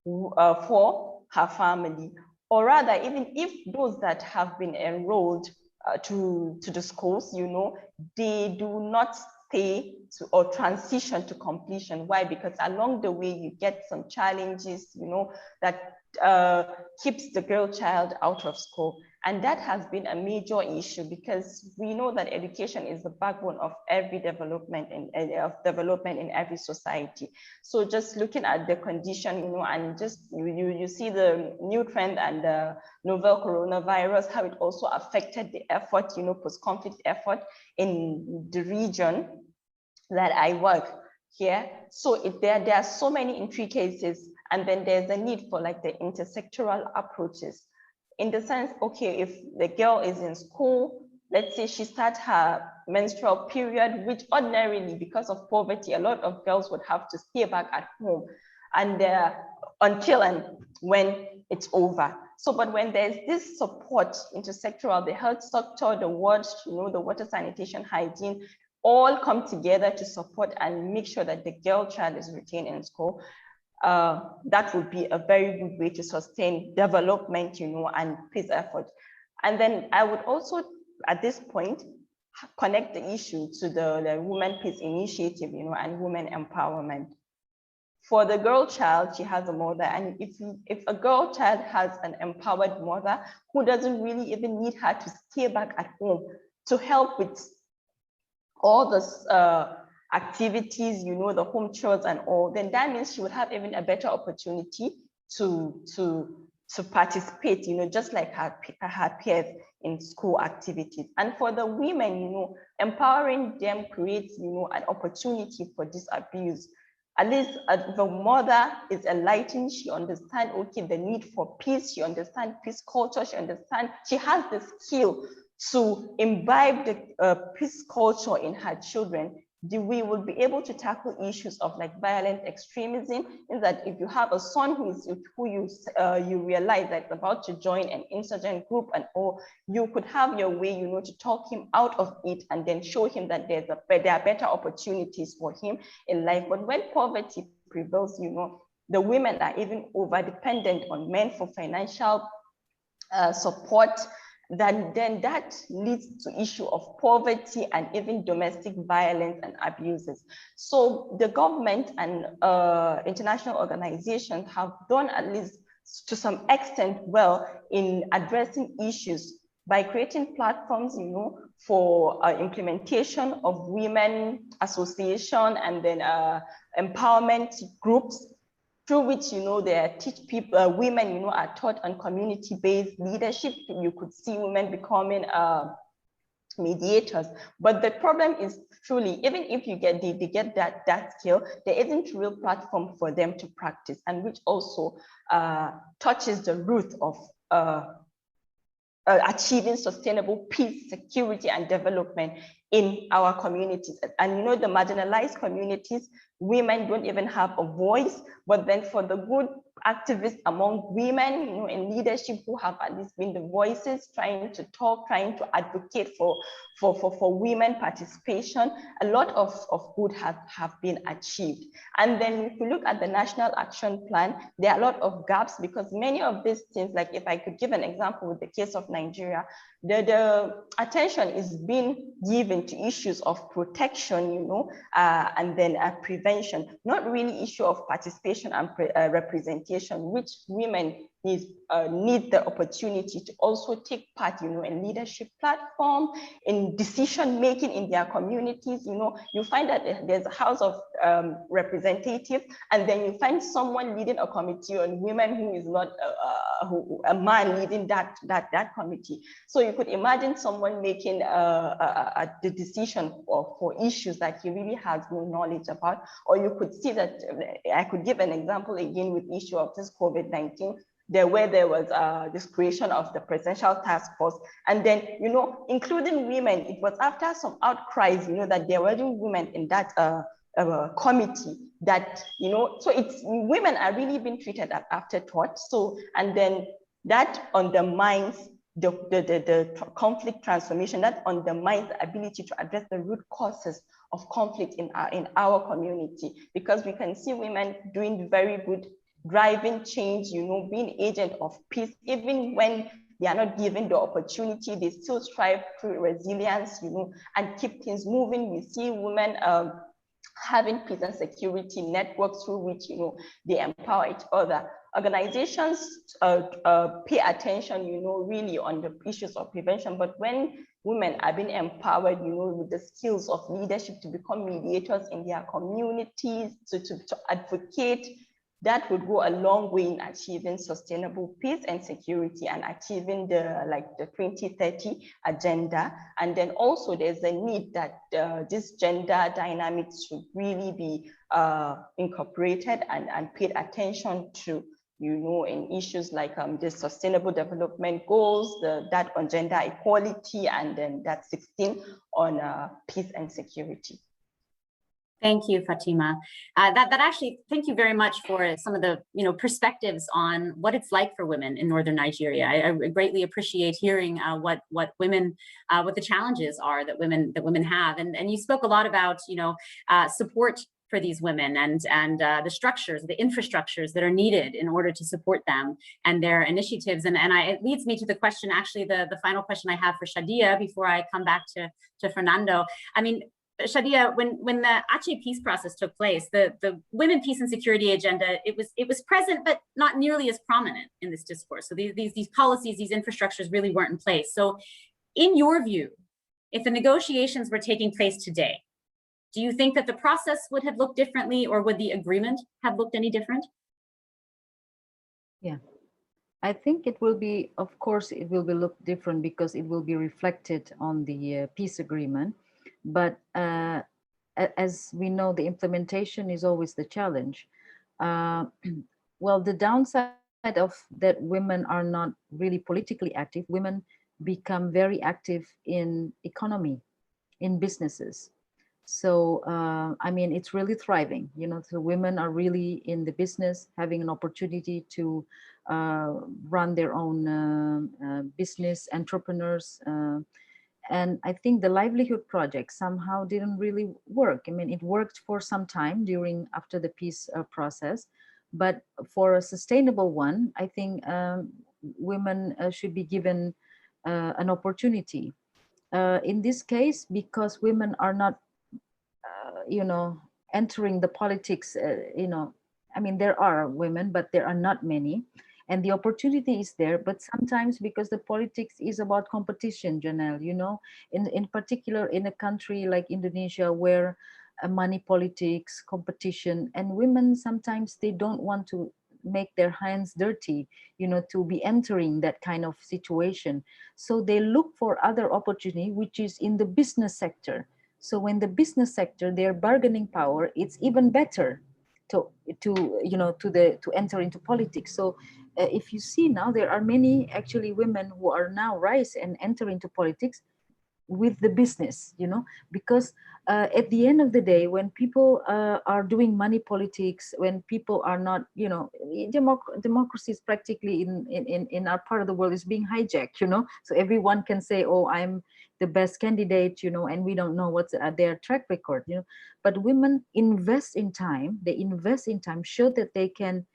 for her family. Or rather, even if those that have been enrolled to the schools, they do not stay or transition to completion. Why? Because along the way, you get some challenges, that keeps the girl child out of school. And that has been a major issue, because we know that education is the backbone of every development in every society. So just looking at the condition, and just you see the new trend and the novel coronavirus, how it also affected the effort, post-conflict effort in the region that I work here. So there are so many intricacies, and then there's a need for like the intersectoral approaches. In the sense, okay, if the girl is in school, let's say she starts her menstrual period, which ordinarily, because of poverty, a lot of girls would have to stay back at home and until and when it's over. So, but when there's this support, intersectoral, the health sector, the wards, the water, sanitation, hygiene, all come together to support and make sure that the girl child is retained in school. That would be a very good way to sustain development, and peace effort. And then I would also, at this point, connect the issue to the Women Peace Initiative, and women empowerment. For the girl child, she has a mother, and if a girl child has an empowered mother who doesn't really even need her to stay back at home to help with all this activities, the home chores and all, then that means she would have even a better opportunity to participate, just like her peers in school activities. And for the women, empowering them creates, an opportunity for this abuse. At least the mother is enlightened, she understands, okay, the need for peace, she understands peace culture, she has the skill to imbibe the peace culture in her children. We will be able to tackle issues of like violent extremism, in that if you have a son who you realize that's about to join an insurgent group and all, you could have your way, to talk him out of it and then show him that there are better opportunities for him in life. But when poverty prevails, the women are even over dependent on men for financial support. Then that leads to issue of poverty and even domestic violence and abuses. So the government and international organizations have done, at least to some extent, well in addressing issues by creating platforms, for implementation of women association and then empowerment groups, through which, they teach people, women, are taught on community-based leadership. You could see women becoming mediators. But the problem is truly, even if they get that skill, there isn't a real platform for them to practice, and which also touches the root of achieving sustainable peace, security, and development in our communities. And the marginalized communities, women don't even have a voice. But then for the good activists among women, in leadership, who have at least been the voices trying to talk, trying to advocate for women participation, a lot of good have been achieved. And then if we look at the National Action Plan, there are a lot of gaps, because many of these things, like if I could give an example with the case of Nigeria, the attention is being given to issues of protection, and then prevention, not really issue of participation and representation, which women need the opportunity to also take part, in leadership platform, in decision making in their communities. You find that there's a House of Representatives, and then you find someone leading a committee on women who is not a man leading that committee. So you could imagine someone making the decision for issues that he really has no knowledge about. Or you could see that, I could give an example again with issue of this COVID-19, where there was this creation of the presidential task force. And then, including women, it was after some outcries, that there were women in that committee that, so it's women are really being treated as afterthought. So, and then that undermines the conflict transformation that undermines the ability to address the root causes of conflict in our community, because we can see women doing very good, driving change, you know, being agent of peace, even when they are not given the opportunity, they still strive through resilience, you know, and keep things moving. We see women having peace and security networks through which, you know, they empower each other. Organizations pay attention, you know, really on the issues of prevention, but when women are being empowered, you know, with the skills of leadership to become mediators in their communities, to advocate, that would go a long way in achieving sustainable peace and security and achieving the 2030 agenda. And then also there's a need that this gender dynamics should really be incorporated and paid attention to, you know, in issues like the sustainable development goals, that on gender equality, and then that 16 on peace and security. Thank you, Fatima. That actually, thank you very much for some of the, you know, perspectives on what it's like for women in northern Nigeria. I greatly appreciate hearing what women, what the challenges are that women have, and you spoke a lot about, you know, support for these women and the structures, the infrastructures that are needed in order to support them and their initiatives. And it leads me to the question, actually, the final question I have for Shadia before I come back to Fernando. I mean, Shadia, when the Aceh peace process took place, the women, peace and security agenda, it was present, but not nearly as prominent in this discourse. So these policies, these infrastructures really weren't in place. So in your view, if the negotiations were taking place today, do you think that the process would have looked differently, or would the agreement have looked any different? Yeah, I think it will be, of course, it will be look different because it will be reflected on the peace agreement. But as we know, the implementation is always the challenge. Well, the downside of that women are not really politically active. Women become very active in economy, in businesses. So, I mean, it's really thriving. You know, the women are really in the business, having an opportunity to run their own business, entrepreneurs. And I think the livelihood project somehow didn't really work. I mean, it worked for some time after the peace process, but for a sustainable one, I think women should be given an opportunity. In this case, because women are not, you know, entering the politics, you know, I mean, there are women, but there are not many. And the opportunity is there, but sometimes because the politics is about competition, Janelle, you know, in particular in a country like Indonesia where money politics, competition, and women sometimes they don't want to make their hands dirty, you know, to be entering that kind of situation. So they look for other opportunity, which is in the business sector. So when the business sector, their bargaining power, it's even better to you know, to enter into politics. So if you see now, there are many actually women who are now rise and enter into politics with the business, you know, because at the end of the day, when people are doing money politics, when people are not, you know, democracy is practically in our part of the world is being hijacked, you know, so everyone can say, oh, I'm the best candidate, you know, and we don't know what's their track record, you know, but women invest in time, show that they can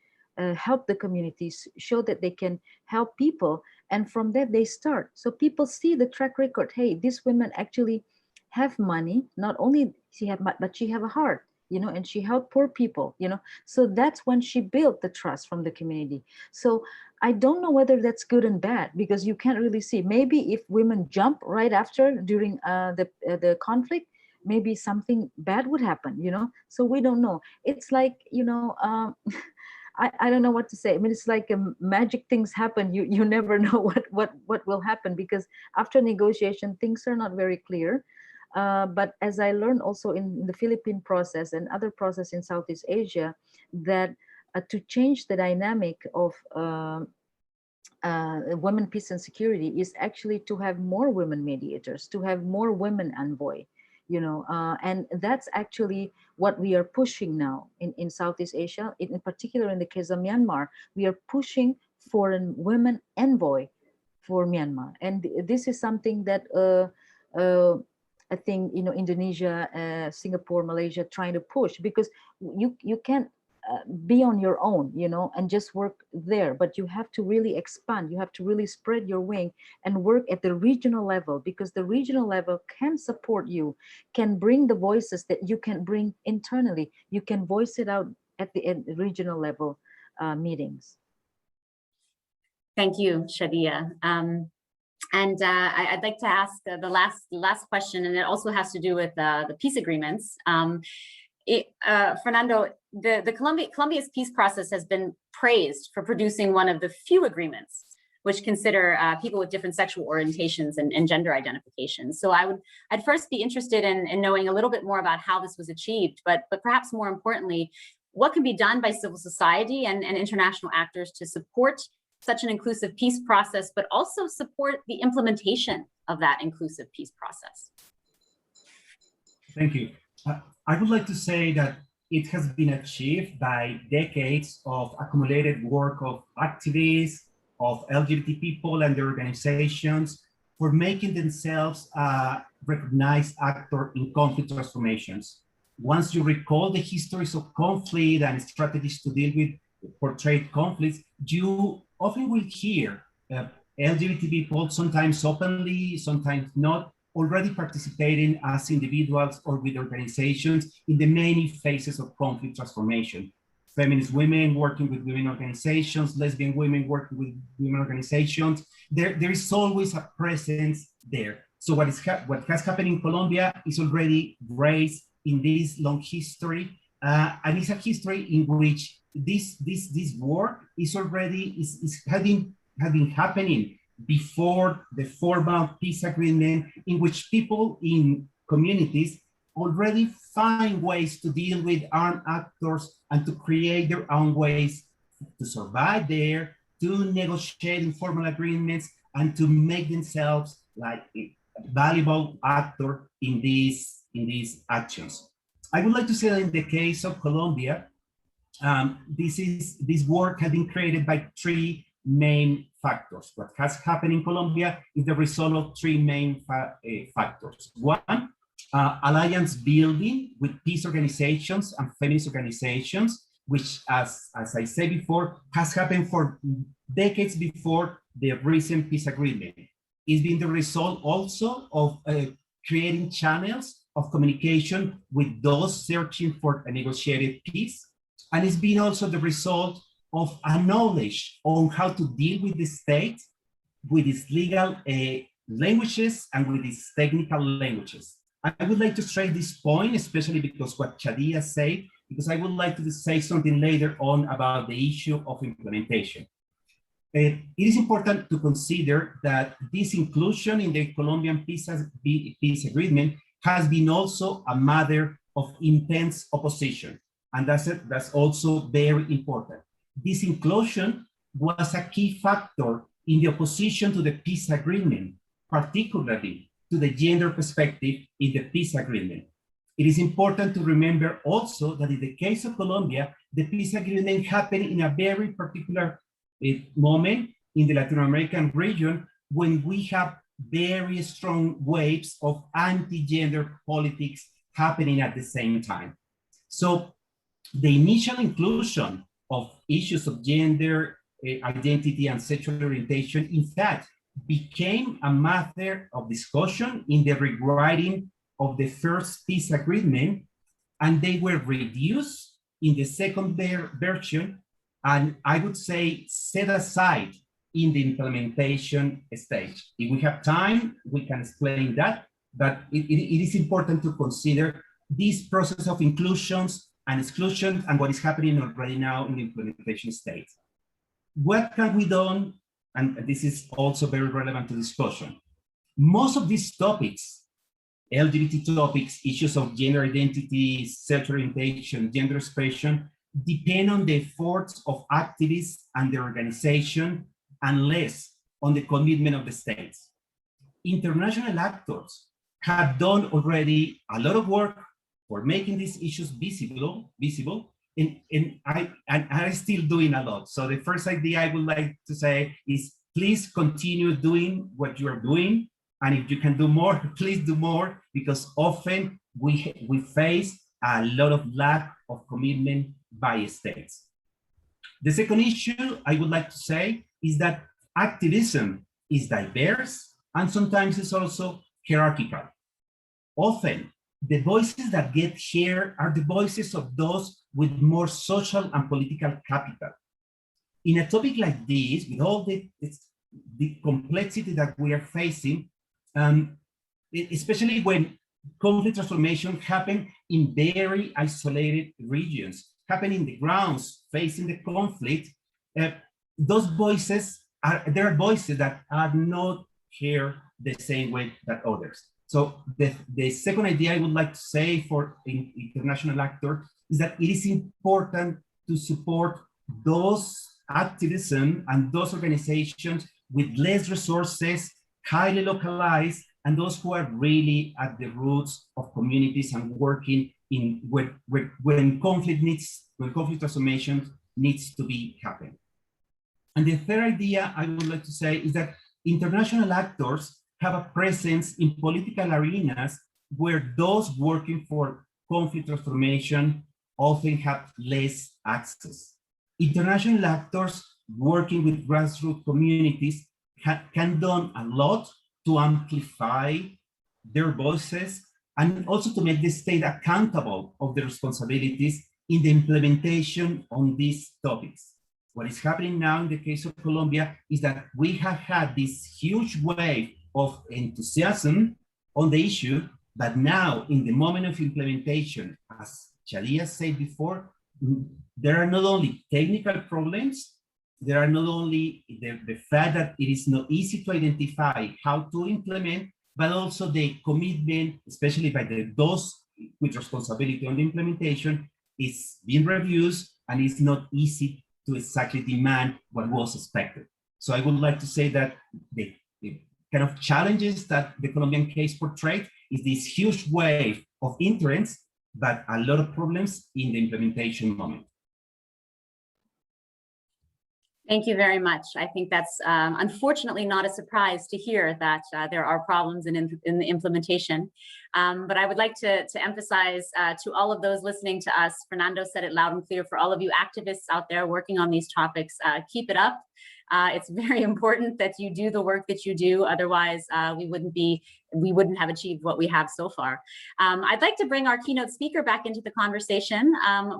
help the communities, show that they can help people, and from that they start. So people see the track record. Hey, these women actually have money. Not only she have, but she have a heart, you know, and she helped poor people, you know. So that's when she built the trust from the community. So I don't know whether that's good and bad because you can't really see. Maybe if women jump right after during the conflict, maybe something bad would happen, you know. So we don't know. It's like, you know. I don't know what to say. I mean, it's like magic things happen. You never know what will happen because after negotiation, things are not very clear. But as I learned also in the Philippine process and other process in Southeast Asia, that to change the dynamic of women, peace and security is actually to have more women mediators, to have more women envoy. You know, and that's actually what we are pushing now in Southeast Asia, in particular in the case of Myanmar. We are pushing for a women envoy for Myanmar. And this is something that I think, you know, Indonesia, Singapore, Malaysia trying to push, because you can't be on your own, you know, and just work there, but you have to really expand. You have to really spread your wing and work at the regional level, because the regional level can support you, can bring the voices that you can bring internally. You can voice it out at the regional level meetings. Thank you, Shadia. I'd like to ask the last question, and it also has to do with the peace agreements. Fernando, Colombia's peace process has been praised for producing one of the few agreements which consider people with different sexual orientations and gender identifications. So I'd first be interested in knowing a little bit more about how this was achieved, but perhaps more importantly, what can be done by civil society and international actors to support such an inclusive peace process, but also support the implementation of that inclusive peace process. Thank you. I would like to say that it has been achieved by decades of accumulated work of activists, of LGBT people and their organizations for making themselves a recognized actor in conflict transformations. Once you recall the histories of conflict and strategies to deal with portrayed conflicts, you often will hear LGBT people, sometimes openly, sometimes not, already participating as individuals or with organizations in the many phases of conflict transformation. Feminist women working with women organizations, lesbian women working with women organizations. There is always a presence there. So what has happened in Colombia is already raised in this long history, and it's a history in which this work is already has been happening before the formal peace agreement, in which people in communities already find ways to deal with armed actors and to create their own ways to survive there, to negotiate informal agreements, and to make themselves like a valuable actor in these actions. I would like to say that in the case of Colombia, this work has been created by three main factors. What has happened in Colombia is the result of three main factors. One, alliance building with peace organizations and feminist organizations, which, as I said before, has happened for decades before the recent peace agreement. It's been the result also of creating channels of communication with those searching for a negotiated peace. And it's been also the result of a knowledge on how to deal with the state, with its legal languages and with its technical languages. I would like to stress this point, especially because what Shadia said, because I would like to say something later on about the issue of implementation. It is important to consider that this inclusion in the Colombian peace agreement has been also a matter of intense opposition. And that's also very important. This inclusion was a key factor in the opposition to the peace agreement, particularly to the gender perspective in the peace agreement. It is important to remember also that in the case of Colombia, the peace agreement happened in a very particular moment in the Latin American region when we have very strong waves of anti-gender politics happening at the same time. So the initial inclusion of issues of gender identity and sexual orientation, in fact, became a matter of discussion in the rewriting of the first peace agreement, and they were reduced in the second version, and I would say set aside in the implementation stage. If we have time, we can explain that, but it is important to consider this process of inclusions and exclusions and what is happening already now in the implementation stage. What can we do? And this is also very relevant to discussion. Most of these topics, LGBT topics, issues of gender identity, sexual orientation, gender expression, depend on the efforts of activists and their organization and less on the commitment of the states. International actors have done already a lot of work for making these issues visible, and are still doing a lot. So the first idea I would like to say is please continue doing what you are doing. And if you can do more, please do more, because often we face a lot of lack of commitment by states. The second issue I would like to say is that activism is diverse and sometimes it's also hierarchical. Often, the voices that get heard are the voices of those with more social and political capital. In a topic like this, with all the complexity that we are facing, especially when conflict transformation happen in very isolated regions, happen in the grounds, facing the conflict, those voices there are voices that are not heard the same way that others. So the second idea I would like to say for international actors is that it is important to support those activism and those organizations with less resources, highly localized, and those who are really at the roots of communities and working in when conflict transformation needs to be happening. And the third idea I would like to say is that international actors have a presence in political arenas where those working for conflict transformation often have less access. International actors working with grassroots communities can do a lot to amplify their voices and also to make the state accountable of the responsibilities in the implementation on these topics. What is happening now in the case of Colombia is that we have had this huge wave of enthusiasm on the issue, but now in the moment of implementation, as Shadia said before, there are not only technical problems, there are not only the fact that it is not easy to identify how to implement, but also the commitment, especially by those with responsibility on the implementation, is being reviewed and it's not easy to exactly demand what was expected. So I would like to say that the kind of challenges that the Colombian case portrayed is this huge wave of interest, but a lot of problems in the implementation moment. Thank you very much. I think that's unfortunately not a surprise to hear that there are problems in the implementation. But I would like to emphasize to all of those listening to us, Fernando said it loud and clear, for all of you activists out there working on these topics, keep it up. It's very important that you do the work that you do. Otherwise, we wouldn't have achieved what we have so far. I'd like to bring our keynote speaker back into the conversation.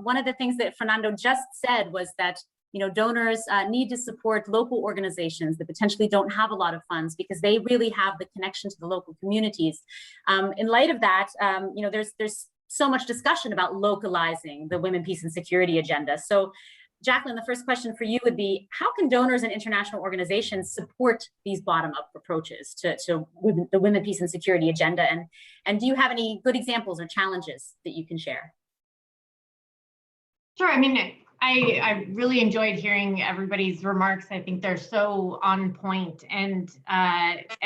One of the things that Fernando just said was that donors need to support local organizations that potentially don't have a lot of funds because they really have the connection to the local communities. In light of that, there's so much discussion about localizing the women, peace, and security agenda. So, Jacqueline, the first question for you would be, how can donors and international organizations support these bottom-up approaches to the women, peace, and security agenda? And do you have any good examples or challenges that you can share? Sure. I mean, I really enjoyed hearing everybody's remarks. I think they're so on point, and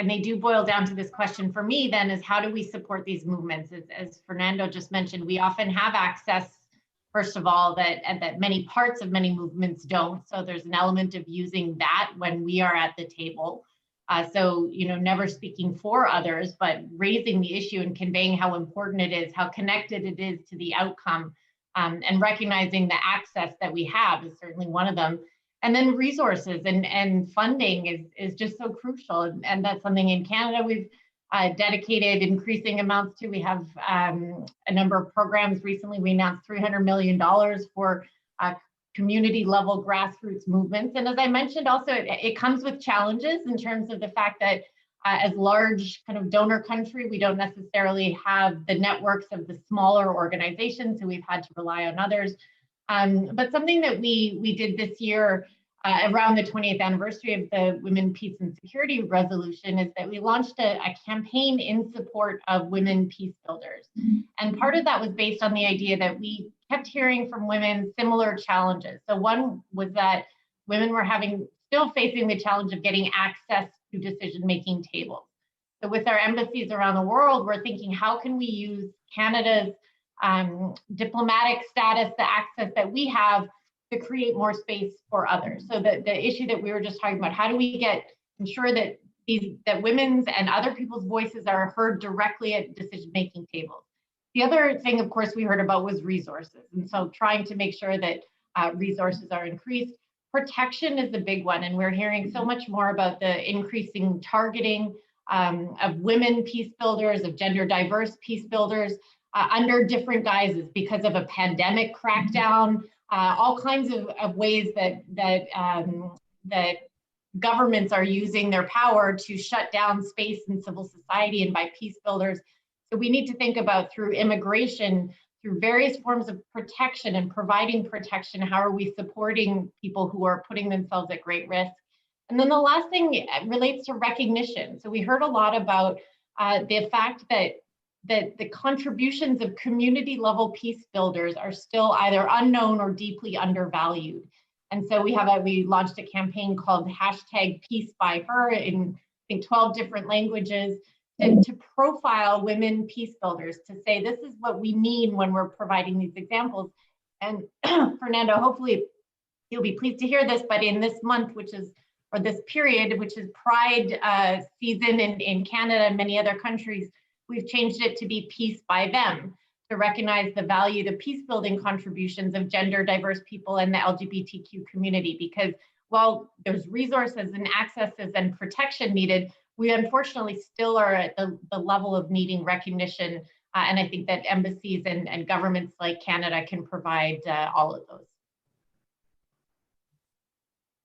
they do boil down to this question for me then is, how do we support these movements? As Fernando just mentioned, we often have access, first of all, that many parts of many movements don't. So there's an element of using that when we are at the table. So, never speaking for others, but raising the issue and conveying how important it is, how connected it is to the outcome. And recognizing the access that we have is certainly one of them. And then resources and funding is just so crucial. And that's something in Canada we've dedicated increasing amounts to. We have a number of programs. Recently, we announced $300 million for community level grassroots movements. And as I mentioned, also, it comes with challenges in terms of the fact that as large kind of donor country, we don't necessarily have the networks of the smaller organizations, so we've had to rely on others. But something that we did this year around the 20th anniversary of the Women, Peace, and Security Resolution is that we launched a campaign in support of women peace builders. And part of that was based on the idea that we kept hearing from women similar challenges. So one was that women were still facing the challenge of getting access to decision-making tables. So with our embassies around the world, we're thinking, how can we use Canada's diplomatic status, the access that we have, to create more space for others? So the issue that we were just talking about, how do we get ensure that that women's and other people's voices are heard directly at decision-making tables. The other thing, of course, we heard about was resources. And so trying to make sure that resources are increased. Protection is the big one. And we're hearing so much more about the increasing targeting of women peace builders, of gender diverse peace builders under different guises because of a pandemic crackdown, all kinds of ways that governments are using their power to shut down space in civil society and by peace builders. So we need to think about through immigration, through various forms of protection and providing protection, how are we supporting people who are putting themselves at great risk? And then the last thing relates to recognition. So we heard a lot about the fact that the contributions of community level peace builders are still either unknown or deeply undervalued. And so we launched a campaign called #PeaceByHer in I think 12 different languages to profile women peace builders, to say this is what we mean when we're providing these examples. And Fernando, hopefully you'll be pleased to hear this, but in this month, or this period, which is Pride season in Canada and many other countries, we've changed it to be Peace by Them, to recognize the value, the peace building contributions of gender diverse people and the LGBTQ community, because while there's resources and accesses and protection needed, we unfortunately still are at the level of needing recognition. And I think that embassies and governments like Canada can provide all of those.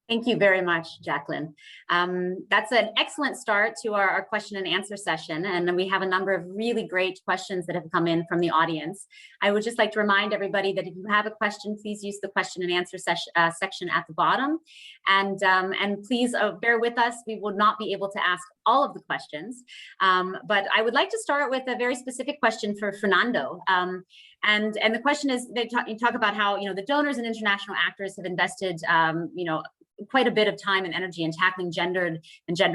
Thank you very much, Jacqueline. That's an excellent start to our question and answer session. And then we have a number of really great questions that have come in from the audience. I would just like to remind everybody that if you have a question, please use the question and answer section at the bottom. And please bear with us. We will not be able to ask all of the questions. But I would like to start with a very specific question for Fernando. And the question is, you talk about how, the donors and international actors have invested, quite a bit of time and energy in tackling gender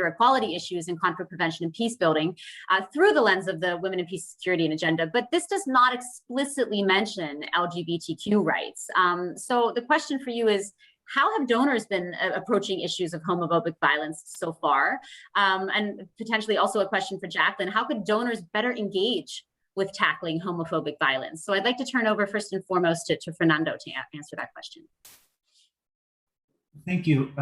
equality issues in conflict prevention and peace building through the lens of the Women in Peace, Security and Agenda. But this does not explicitly mention LGBTQ rights. So the question for you is, how have donors been approaching issues of homophobic violence so far? And potentially also a question for Jacqueline, how could donors better engage with tackling homophobic violence? So I'd like to turn over first and foremost to Fernando to answer that question. Thank you.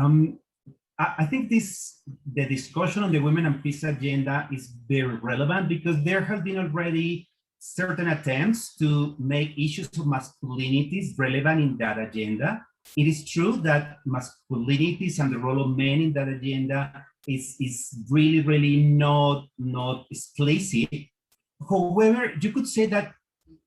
I think the discussion on the Women and Peace agenda is very relevant because there have been already certain attempts to make issues of masculinities relevant in that agenda. It is true that masculinities and the role of men in that agenda is really not explicit. However, you could say that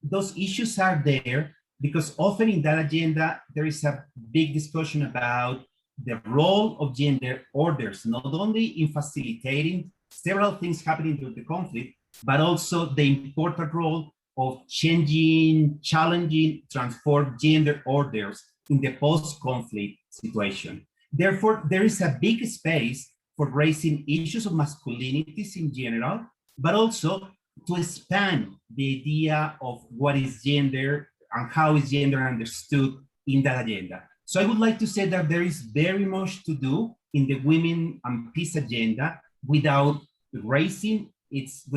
those issues are there because often in that agenda, there is a big discussion about the role of gender orders, not only in facilitating several things happening during the conflict, but also the important role of changing, challenging, transform gender orders in the post-conflict situation. Therefore, there is a big space for raising issues of masculinities in general, but also to expand the idea of what is gender and how is gender understood in that agenda. So I would like to say that there is very much to do in the Women and Peace agenda without erasing its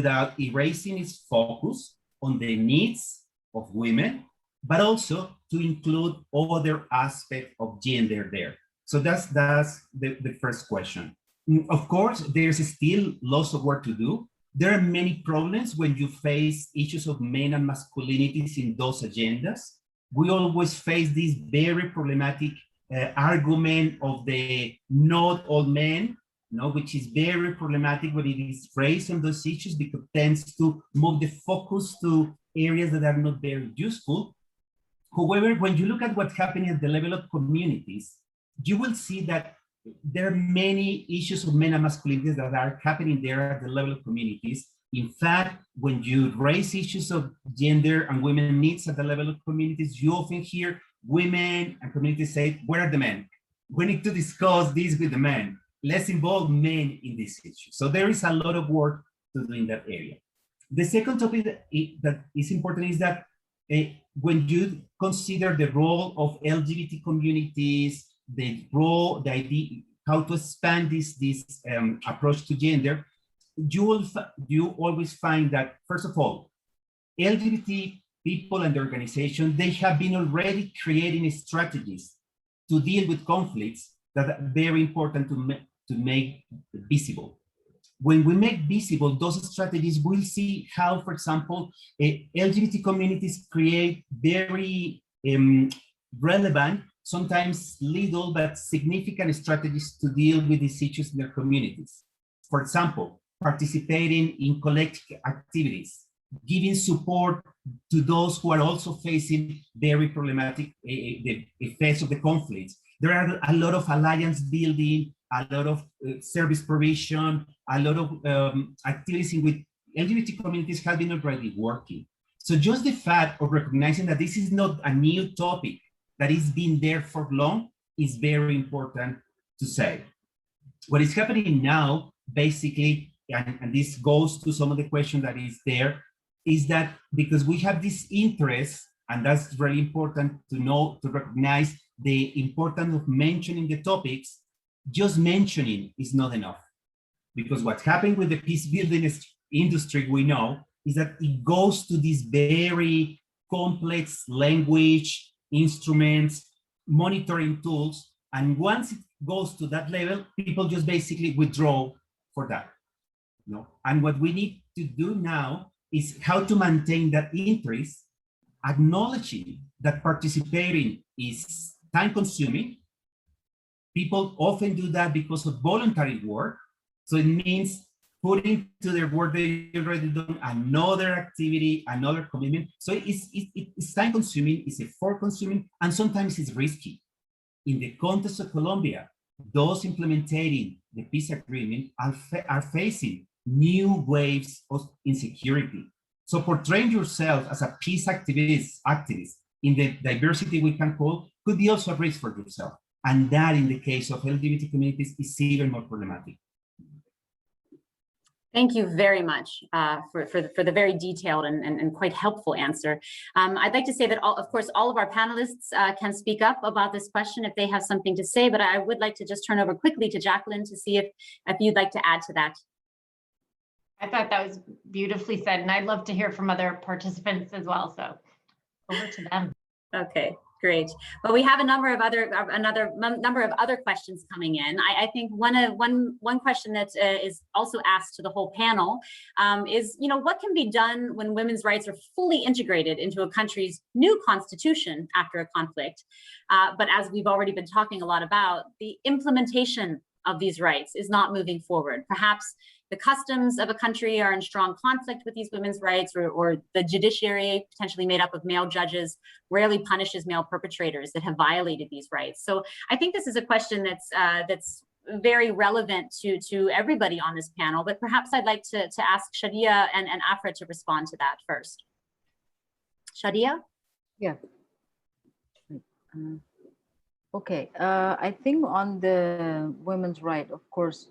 focus on the needs of women, but also to include other aspects of gender there. So that's the first question. Of course, there's still lots of work to do. There are many problems when you face issues of men and masculinities in those agendas. We always face this very problematic argument of the not all men, which is very problematic when it is raised on those issues because it tends to move the focus to areas that are not very useful. However, when you look at what's happening at the level of communities, you will see that there are many issues of men and masculinities that are happening there at the level of communities. In fact, when you raise issues of gender and women needs at the level of communities, you often hear women and communities say, where are the men? We need to discuss this with the men. Let's involve men in this issue. So there is a lot of work to do in that area. The second topic that is important is that when you consider the role of LGBT communities, the idea, how to expand this approach to gender, you always find that, first of all, LGBT people and the organization, they have been already creating strategies to deal with conflicts that are very important to make visible. When we make visible those strategies, we'll see how, for example, LGBT communities create very relevant, sometimes little but significant strategies to deal with these issues in their communities. For example, participating in collective activities, giving support to those who are also facing very problematic the effects of the conflicts. There are a lot of alliance building, a lot of service provision, a lot of activities in which LGBT communities have been already working. So just the fact of recognizing that this is not a new topic, that it's been there for long, is very important to say. What is happening now, basically, and this goes to some of the question that is there, is that because we have this interest, and that's really important to know, to recognize the importance of mentioning the topics, just mentioning is not enough. Because what happened with the peace building industry, we know, is that it goes to this very complex language, instruments, monitoring tools, and once it goes to that level, people just basically withdraw for that. You know? And what we need to do now is how to maintain that interest, acknowledging that participating is time-consuming. People often do that because of voluntary work. So it means putting to their work they already done another activity, another commitment. So it's time-consuming, it's effort-consuming, and sometimes it's risky. In the context of Colombia, those implementing the peace agreement are facing new waves of insecurity. So portraying yourself as a peace activist in the diversity we can call could be also a risk for yourself. And that, in the case of LGBT communities, is even more problematic. Thank you very much for the very detailed and quite helpful answer. I'd like to say that, of course, all of our panelists can speak up about this question if they have something to say, but I would like to just turn over quickly to Jacqueline to see if you'd like to add to that. I thought that was beautifully said, and I'd love to hear from other participants as well. So over to them. Okay, great. Well, we have a number of other questions coming in. I think one question that is also asked to the whole panel is, what can be done when women's rights are fully integrated into a country's new constitution after a conflict? But as we've already been talking a lot about, the implementation of these rights is not moving forward. Perhaps the customs of a country are in strong conflict with these women's rights, or the judiciary, potentially made up of male judges, rarely punishes male perpetrators that have violated these rights. So I think this is a question that's very relevant to everybody on this panel, but perhaps I'd like to ask Shadia and Afrah to respond to that first. Shadia? Yeah. Okay, I think on the women's right, of course,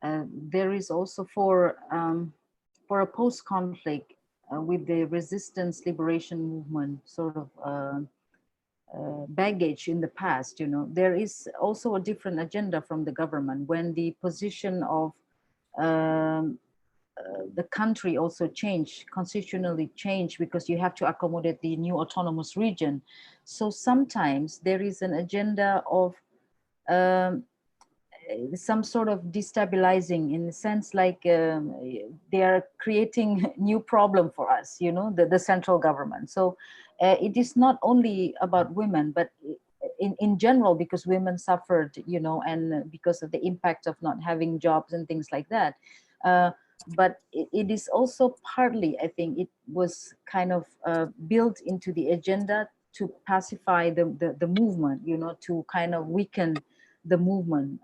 there is also for a post-conflict with the resistance liberation movement sort of baggage in the past, there is also a different agenda from the government when the position of the country also constitutionally changed, because you have to accommodate the new autonomous region. So sometimes there is an agenda of some sort of destabilizing, in the sense like they are creating new problem for us, the central government. So it is not only about women, but in general, because women suffered, and because of the impact of not having jobs and things like that. But it is also partly, I think, it was kind of built into the agenda to pacify the movement, to kind of weaken the movement.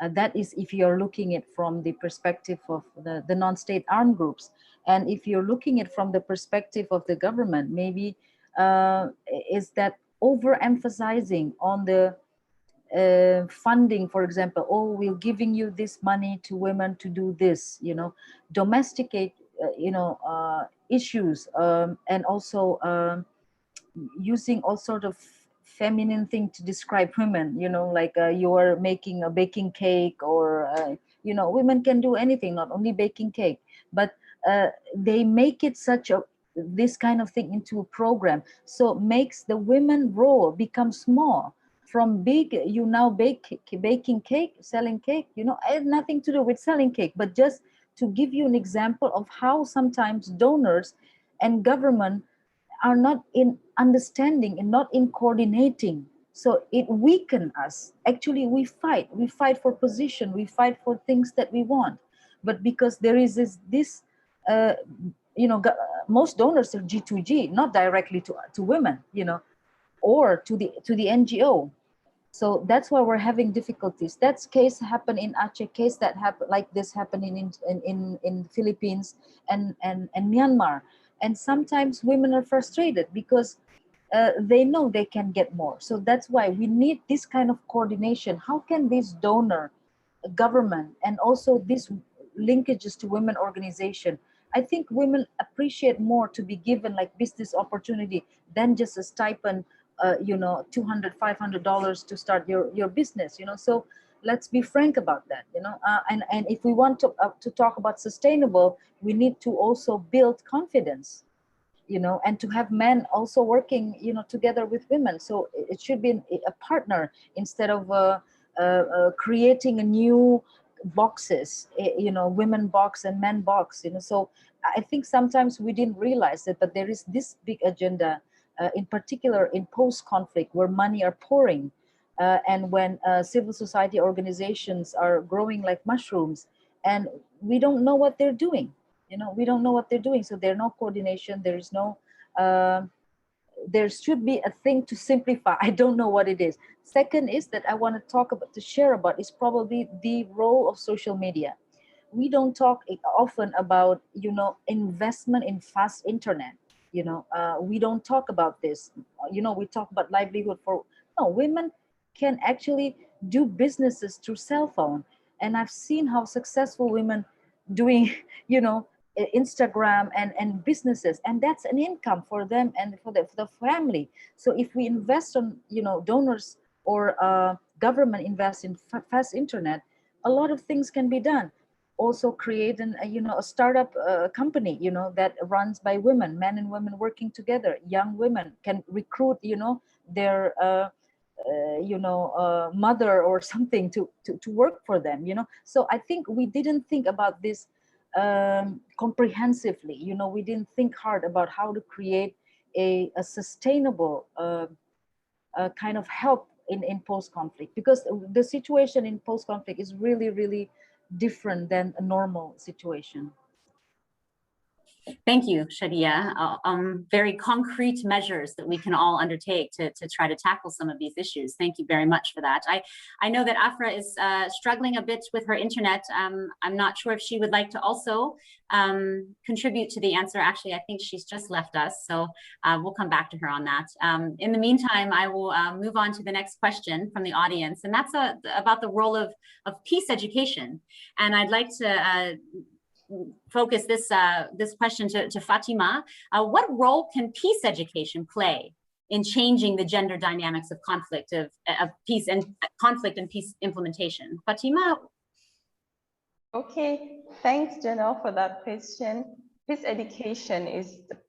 That is if you're looking at from the perspective of the non-state armed groups. And if you're looking at from the perspective of the government, maybe is that overemphasizing on the funding, for example, we're giving you this money to women to do this, domesticate, issues, and also using all sort of feminine thing to describe women, you know, like you are making a baking cake, or you know, women can do anything, not only baking cake, but they make it such a this kind of thing into a program, so makes the women role become small. From big, you now baking cake, selling cake, you know, it had nothing to do with selling cake, but just to give you an example of how sometimes donors and government are not in understanding and not in coordinating. So it weakens us. Actually, we fight for position, we fight for things that we want. But because there is this you know, most donors are G2G, not directly to women, you know, or to the NGO. So that's why we're having difficulties. That's case happened in Aceh, case that happened like this happening in Philippines and Myanmar. And sometimes women are frustrated because they know they can get more. So that's why we need this kind of coordination. How can this donor, government, and also these linkages to women organization, I think women appreciate more to be given like business opportunity than just a stipend, you know, $200, $500 to start your business, you know. So let's be frank about that, you know. And if we want to talk about sustainable, we need to also build confidence, you know, and to have men also working, you know, together with women. So it should be a partner instead of creating a new boxes, you know, women box and men box, you know. So I think sometimes we didn't realize it, but there is this big agenda, in particular in post-conflict, where money are pouring, and when civil society organizations are growing like mushrooms, and we don't know what they're doing, you know, we don't know what they're doing. So there's no coordination, there is no there should be a thing to simplify. I don't know what it is. Second is that I want to talk about, to share about, is probably the role of social media. We don't talk often about, you know, investment in fast internet. You know, we don't talk about this. You know, we talk about livelihood for, no, women can actually do businesses through cell phone. And I've seen how successful women doing, you know, Instagram and businesses, and that's an income for them and for the family. So if we invest on, you know, donors or government invest in fast internet, a lot of things can be done. Also create you know, a startup company, you know, that runs by women, men and women working together. Young women can recruit, you know, their you know, mother or something to work for them, you know. So I think we didn't think about this comprehensively, you know. We didn't think hard about how to create a sustainable kind of help in post-conflict, because the situation in post-conflict is really, really different than a normal situation. Thank you, Shadia. Very concrete measures that we can all undertake to try to tackle some of these issues. Thank you very much for that. I know that Afrah is struggling a bit with her internet. I'm not sure if she would like to also contribute to the answer. Actually, I think she's just left us, so we'll come back to her on that. In the meantime, I will move on to the next question from the audience, and that's about the role of peace education. And I'd like to focus this question to Fatima. What role can peace education play in changing the gender dynamics of conflict, of peace and conflict and peace implementation? Fatima? Okay, thanks, Janelle, for that question. Peace education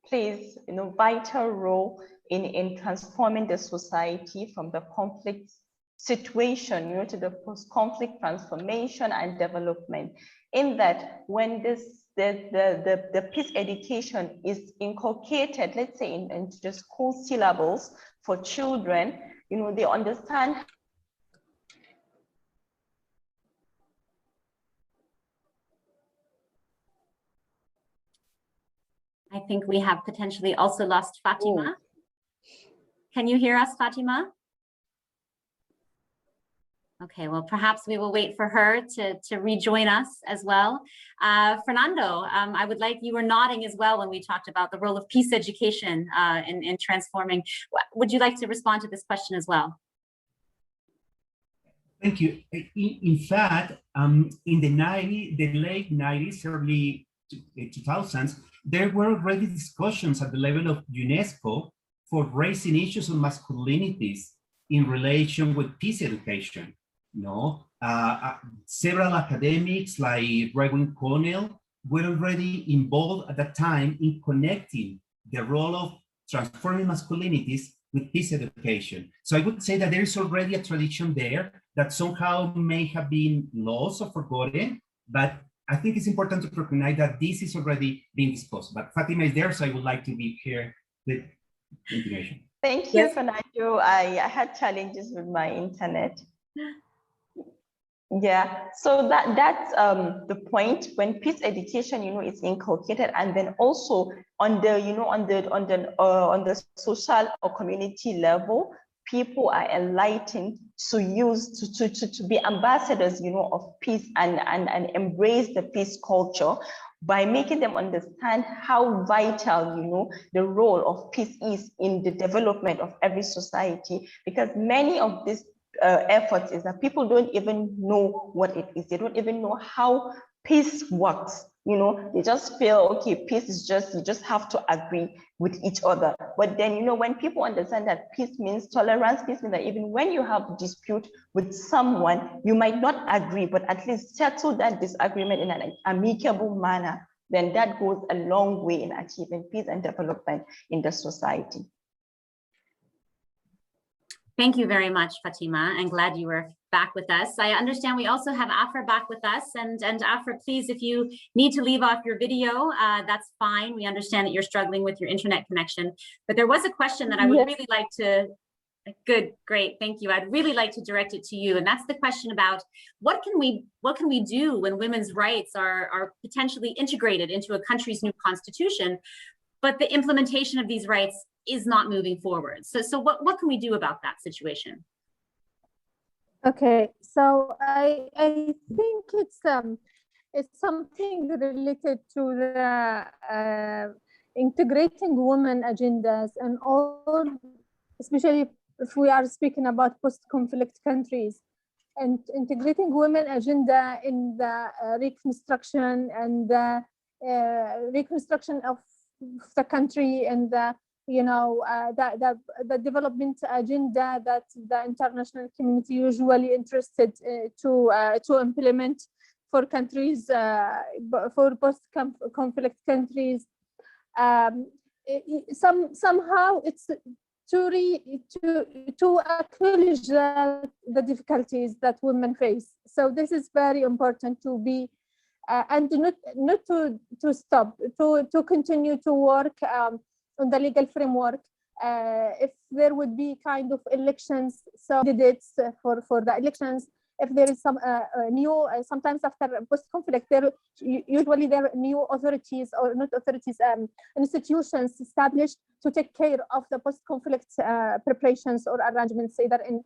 plays, you know, vital role in transforming the society from the conflict situation, you know, to the post-conflict transformation and development. In that, when the peace education is inculcated, let's say into the school syllables for children, you know, they understand. I think we have potentially also lost Fatima. Can you hear us, Fatima? Okay, well, perhaps we will wait for her to rejoin us as well. Fernando, I would like, you were nodding as well when we talked about the role of peace education in transforming. Would you like to respond to this question as well? Thank you. In fact, in the late 90s, early 2000s, there were already discussions at the level of UNESCO for raising issues of masculinities in relation with peace education. Several academics like Ibrahim were already involved at that time in connecting the role of transforming masculinities with peace education. So I would say that there is already a tradition there that somehow may have been lost or forgotten, but I think it's important to recognize that this is already being discussed. But Fatima is there, so I would like to be here with information. Thank you, Fernando. I had challenges with my internet. Yeah, so that's the point when peace education, is inculcated, and then also on the, on the social or community level, people are enlightened to use to be ambassadors, of peace and embrace the peace culture by making them understand how vital, the role of peace is in the development of every society, because many of these efforts is that people don't even know what it is. They don't even know how peace works. They just feel, okay, peace is just, you just have to agree with each other. But then, when people understand that peace means tolerance, peace means that even when you have a dispute with someone, you might not agree, but at least settle that disagreement in an amicable manner, then that goes a long way in achieving peace and development in the society. Thank you very much, Fatima. I'm glad you were back with us. I understand we also have Afrah back with us. And Afrah, please, if you need to leave off your video, that's fine. We understand that you're struggling with your internet connection. But there was a question that I would really like to, good, great, thank you. I'd really like to direct it to you. And that's the question about what can we do when women's rights are potentially integrated into a country's new constitution, but the implementation of these rights is not moving forward. So what can we do about that situation? Okay, so I think it's something related to the integrating women agendas and all, especially if we are speaking about post-conflict countries, and integrating women agenda in the reconstruction and the reconstruction of the country and the the development agenda that the international community usually interested to implement for countries, for post-conflict countries. Somehow it's to acknowledge the difficulties that women face. So this is very important to be and not to stop, to continue to work on the legal framework. If there would be kind of elections, so candidates for the elections, if there is some new, sometimes after post-conflict, usually there are new authorities or not authorities, institutions established to take care of the post-conflict preparations or arrangements, either in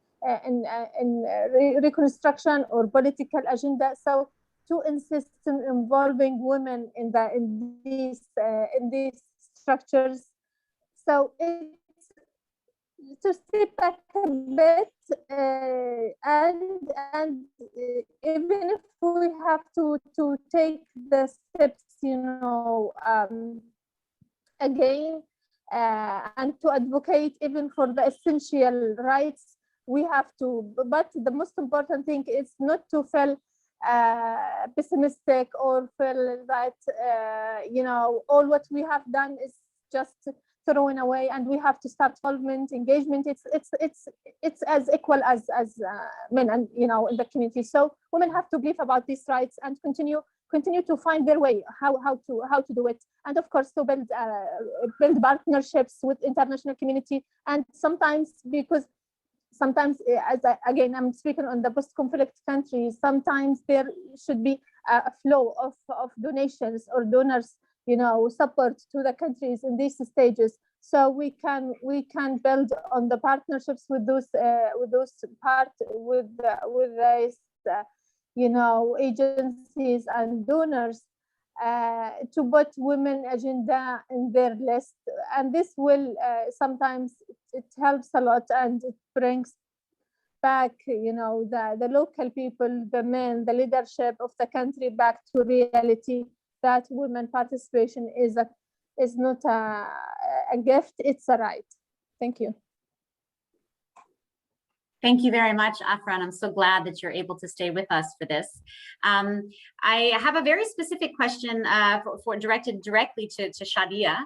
reconstruction or political agenda. So to insist on involving women in these structures. So it's to step back a bit, and even if we have to take the steps, again, and to advocate even for the essential rights, we have to. But the most important thing is not to feel pessimistic or feel that all what we have done is just thrown away, and we have to start involvement, engagement. It's as equal as men, and in the community. So women have to believe about these rights and continue to find their way how to do it, and of course to build partnerships with international community. And sometimes, because sometimes, again, I'm speaking on the post-conflict countries, sometimes there should be a flow of donations or donors, support to the countries in these stages, so we can build on the partnerships with those agencies and donors to put women agenda in their list. And this will sometimes it helps a lot, and it brings back the local people, the men, the leadership of the country back to reality, that women participation is not a gift, it's a right. Thank you. Thank you very much, Afrah, and I'm so glad that you're able to stay with us for this. I have a very specific question directed directly to Shadia.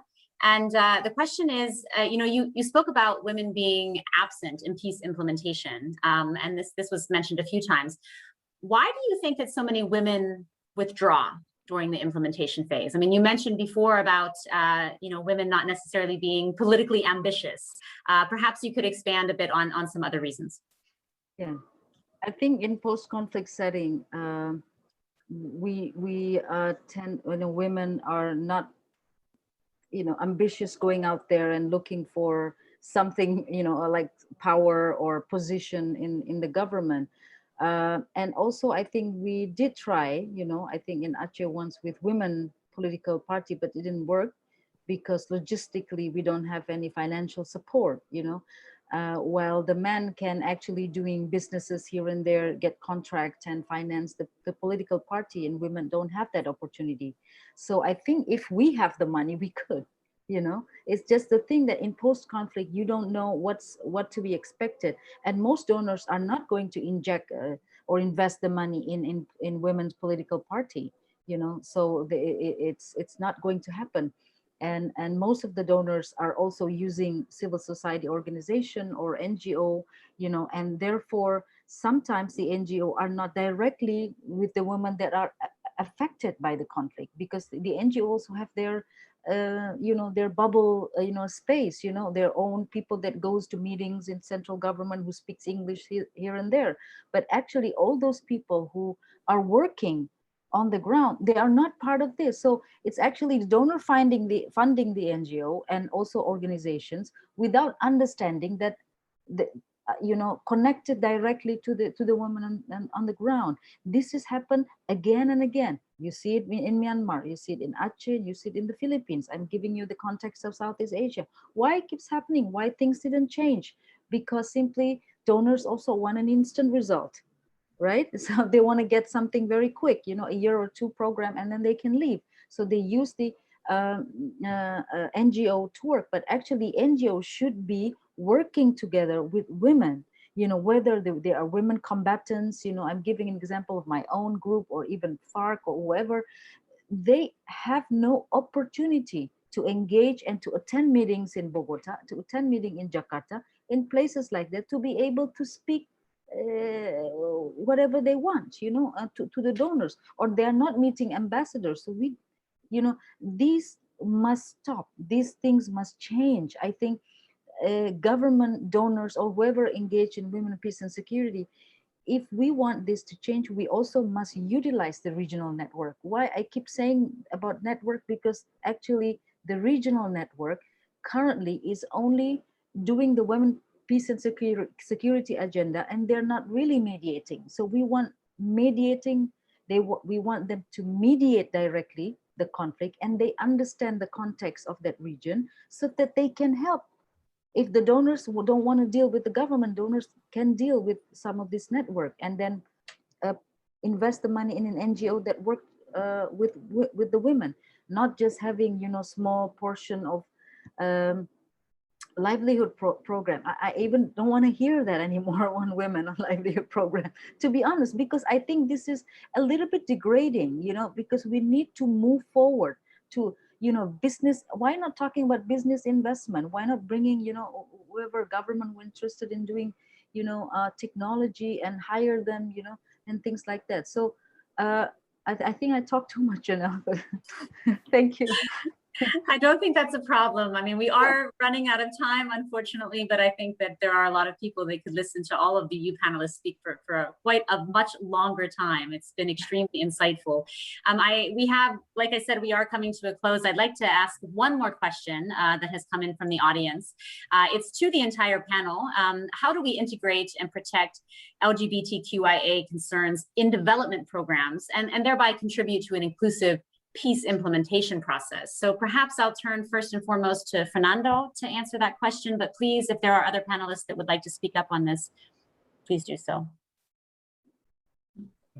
And the question is, you spoke about women being absent in peace implementation, and this was mentioned a few times. Why do you think that so many women withdraw during the implementation phase? I mean, you mentioned before about women not necessarily being politically ambitious. Perhaps you could expand a bit on some other reasons. Yeah, I think in post-conflict setting, we tend, women are not, ambitious going out there and looking for something, like power or position in the government. And also, I think we did try, I think in Aceh once with women political party, but it didn't work because logistically we don't have any financial support, while the men can actually doing businesses here and there, get contract and finance the political party, and women don't have that opportunity. So I think if we have the money, we could, it's just the thing that in post-conflict, you don't know what to be expected. And most donors are not going to inject or invest the money in women's political party, so it's not going to happen. And most of the donors are also using civil society organization or NGO, and therefore sometimes the NGO are not directly with the women that are affected by the conflict, because the NGO also have their their bubble, space, their own people that goes to meetings in central government who speaks English here and there. But actually all those people who are working on the ground, they are not part of this. So it's actually the donor funding the NGO and also organizations without understanding that connected directly to the women on the ground. This has happened again and again. You see it in Myanmar, you see it in Aceh, you see it in the Philippines. I'm giving you the context of Southeast Asia. Why it keeps happening? Why things didn't change? Because simply donors also want an instant result, right? So they want to get something very quick, a year or two program, and then they can leave. So they use the NGO to work, but actually NGO should be working together with women, whether they are women combatants, I'm giving an example of my own group or even FARC or whoever. They have no opportunity to engage and to attend meetings in Bogota, to attend meeting in Jakarta, in places like that, to be able to speak whatever they want, to the donors, or they are not meeting ambassadors. So these must stop. These things must change. I think government donors or whoever engage in women, peace and security, if we want this to change, we also must utilize the regional network. Why I keep saying about network? Because actually the regional network currently is only doing the women, peace and security agenda, and they're not really mediating. So we want mediating. We want them to mediate directly the conflict, and they understand the context of that region so that they can help. If the donors don't want to deal with the government, donors can deal with some of this network, and then invest the money in an NGO that work with the women, not just having small portion of livelihood program. I even don't want to hear that anymore on women on livelihood program, to be honest, because I think this is a little bit degrading, because we need to move forward to business. Why not talking about business investment? Why not bringing whoever government were interested in doing technology and hire them, and things like that. So I think I talked too much enough. Thank you. I don't think that's a problem. I mean, we are running out of time, unfortunately, but I think that there are a lot of people that could listen to all of the you panelists speak for quite a much longer time. It's been extremely insightful. We have, like I said, we are coming to a close. I'd like to ask one more question that has come in from the audience. It's to the entire panel. How do we integrate and protect LGBTQIA concerns in development programs and thereby contribute to an inclusive peace implementation process? So perhaps I'll turn first and foremost to Fernando to answer that question, but please, if there are other panelists that would like to speak up on this, please do so.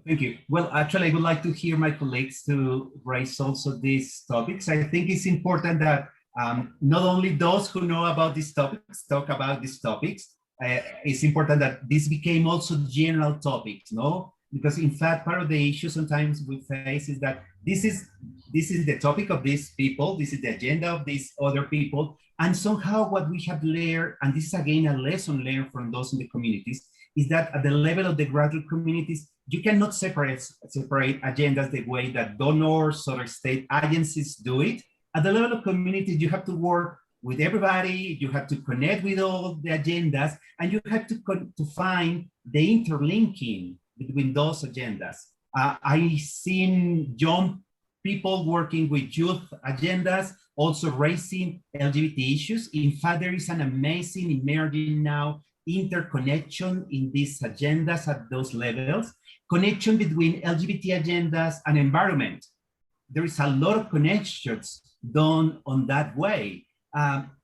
Thank you. Well, actually, I would like to hear my colleagues to raise also these topics. I think it's important that Not only those who know about these topics talk about these topics. It's important that this became also general topics, no? Because in fact, part of the issue sometimes we face is that this is the topic of these people, this is the agenda of these other people, and somehow what we have learned, and this is again a lesson learned from those in the communities, is that at the level of the graduate communities, you cannot separate agendas the way that donors or state agencies do it. At the level of communities, you have to work with everybody, you have to connect with all the agendas, and you have to find the interlinking between those agendas. I've seen young people working with youth agendas, also raising LGBT issues. In fact, there is an amazing emerging now interconnection in these agendas at those levels, connection between LGBT agendas and environment. There is a lot of connections done on that way.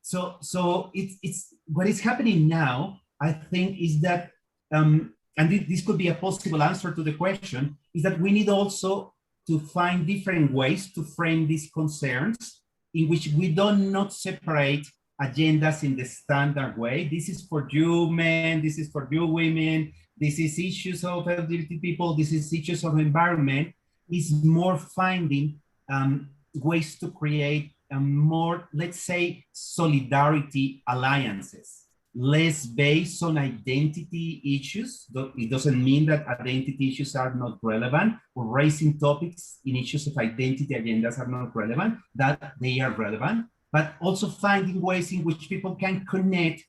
So it's what is happening now, I think, is that, and this could be a possible answer to the question, is that we need also to find different ways to frame these concerns in which we don't not separate agendas in the standard way. This is for you men, this is for you women, this is issues of LGBT people, this is issues of environment. Is more finding ways to create more, let's say, solidarity alliances, less based on identity issues. It doesn't mean that identity issues are not relevant, or raising topics in issues of identity agendas are not relevant, that they are relevant, but also finding ways in which people can connect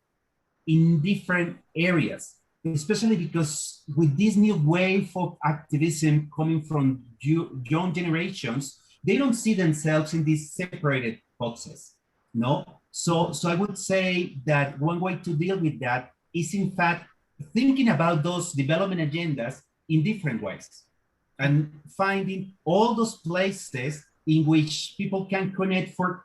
in different areas, especially because with this new wave of activism coming from young generations, they don't see themselves in these separated boxes, no? So I would say that one way to deal with that is, in fact, thinking about those development agendas in different ways and finding all those places in which people can connect for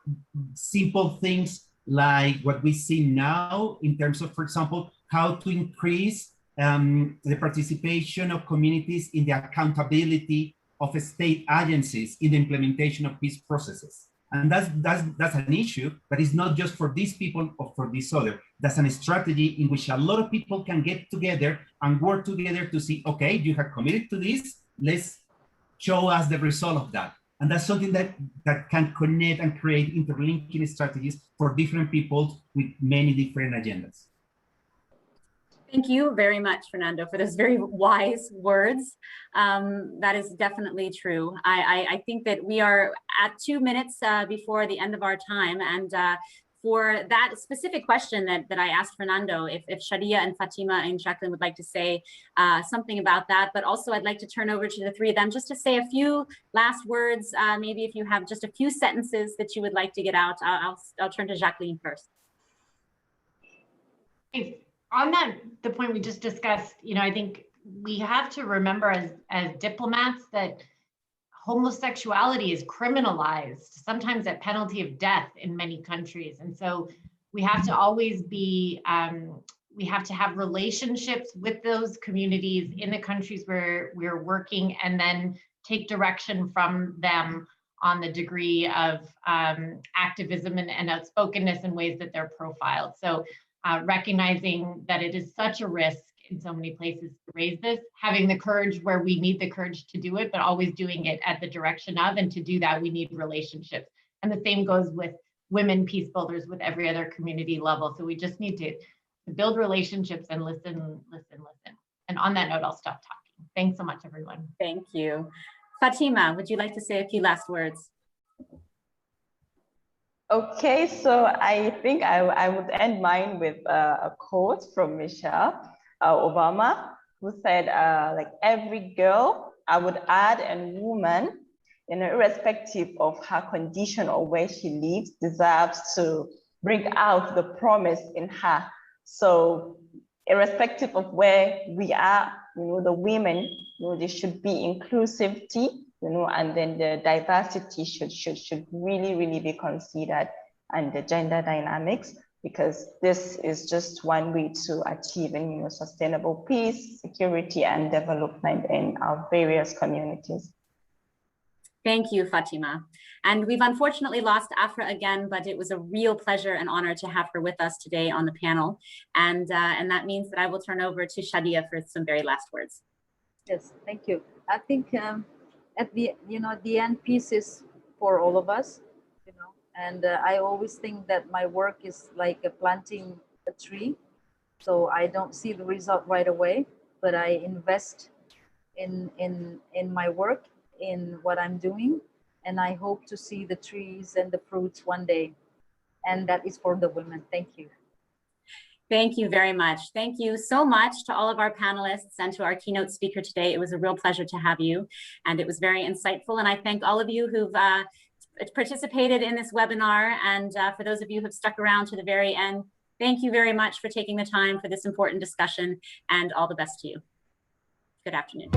simple things like what we see now in terms of, for example, how to increase the participation of communities in the accountability of state agencies in the implementation of peace processes. And that's an issue, but it's not just for these people or for this other. That's a strategy in which a lot of people can get together and work together to see, okay, you have committed to this, let's show us the result of that. And that's something that can connect and create interlinking strategies for different people with many different agendas. Thank you very much, Fernando, for those very wise words. That is definitely true. I think that we are at 2 minutes before the end of our time. And for that specific question that I asked Fernando, if Shadia and Fatima and Jacqueline would like to say something about that, but also I'd like to turn over to the three of them just to say a few last words. Maybe if you have just a few sentences that you would like to get out. I'll turn to Jacqueline first. On the point we just discussed, I think we have to remember as diplomats that homosexuality is criminalized, sometimes at penalty of death in many countries. And so we have to always be, we have to have relationships with those communities in the countries where we're working, and then take direction from them on the degree of activism and outspokenness in ways that they're profiled. So recognizing that it is such a risk in so many places to raise this, having the courage where we need the courage to do it, but always doing it at the direction of, and to do that, we need relationships. And the same goes with women peace builders with every other community level. So we just need to build relationships and listen. And on that note, I'll stop talking. Thanks so much, everyone. Thank you. Fatima, would you like to say a few last words? Okay, so I think I would end mine with a quote from Michelle Obama, who said, like, every girl, I would add, and woman, irrespective of her condition or where she lives, deserves to bring out the promise in her. So irrespective of where we are, the women, there should be inclusivity, and then the diversity should really be considered, and the gender dynamics, because this is just one way to achieve sustainable peace, security, and development in our various communities. Thank you, Fatima. And we've unfortunately lost Afrah again, but it was a real pleasure and honor to have her with us today on the panel. And that means that I will turn over to Shadia for some very last words. Yes, thank you. I think at the end, peace is for all of us, and I always think that my work is like planting a tree. So I don't see the result right away, but I invest in my work, in what I'm doing, and I hope to see the trees and the fruits one day. And that is for the women. Thank you. Thank you very much. Thank you so much to all of our panelists and to our keynote speaker today. It was a real pleasure to have you, and it was very insightful. And I thank all of you who've participated in this webinar, and for those of you who've stuck around to the very end, thank you very much for taking the time for this important discussion, and all the best to you. Good afternoon.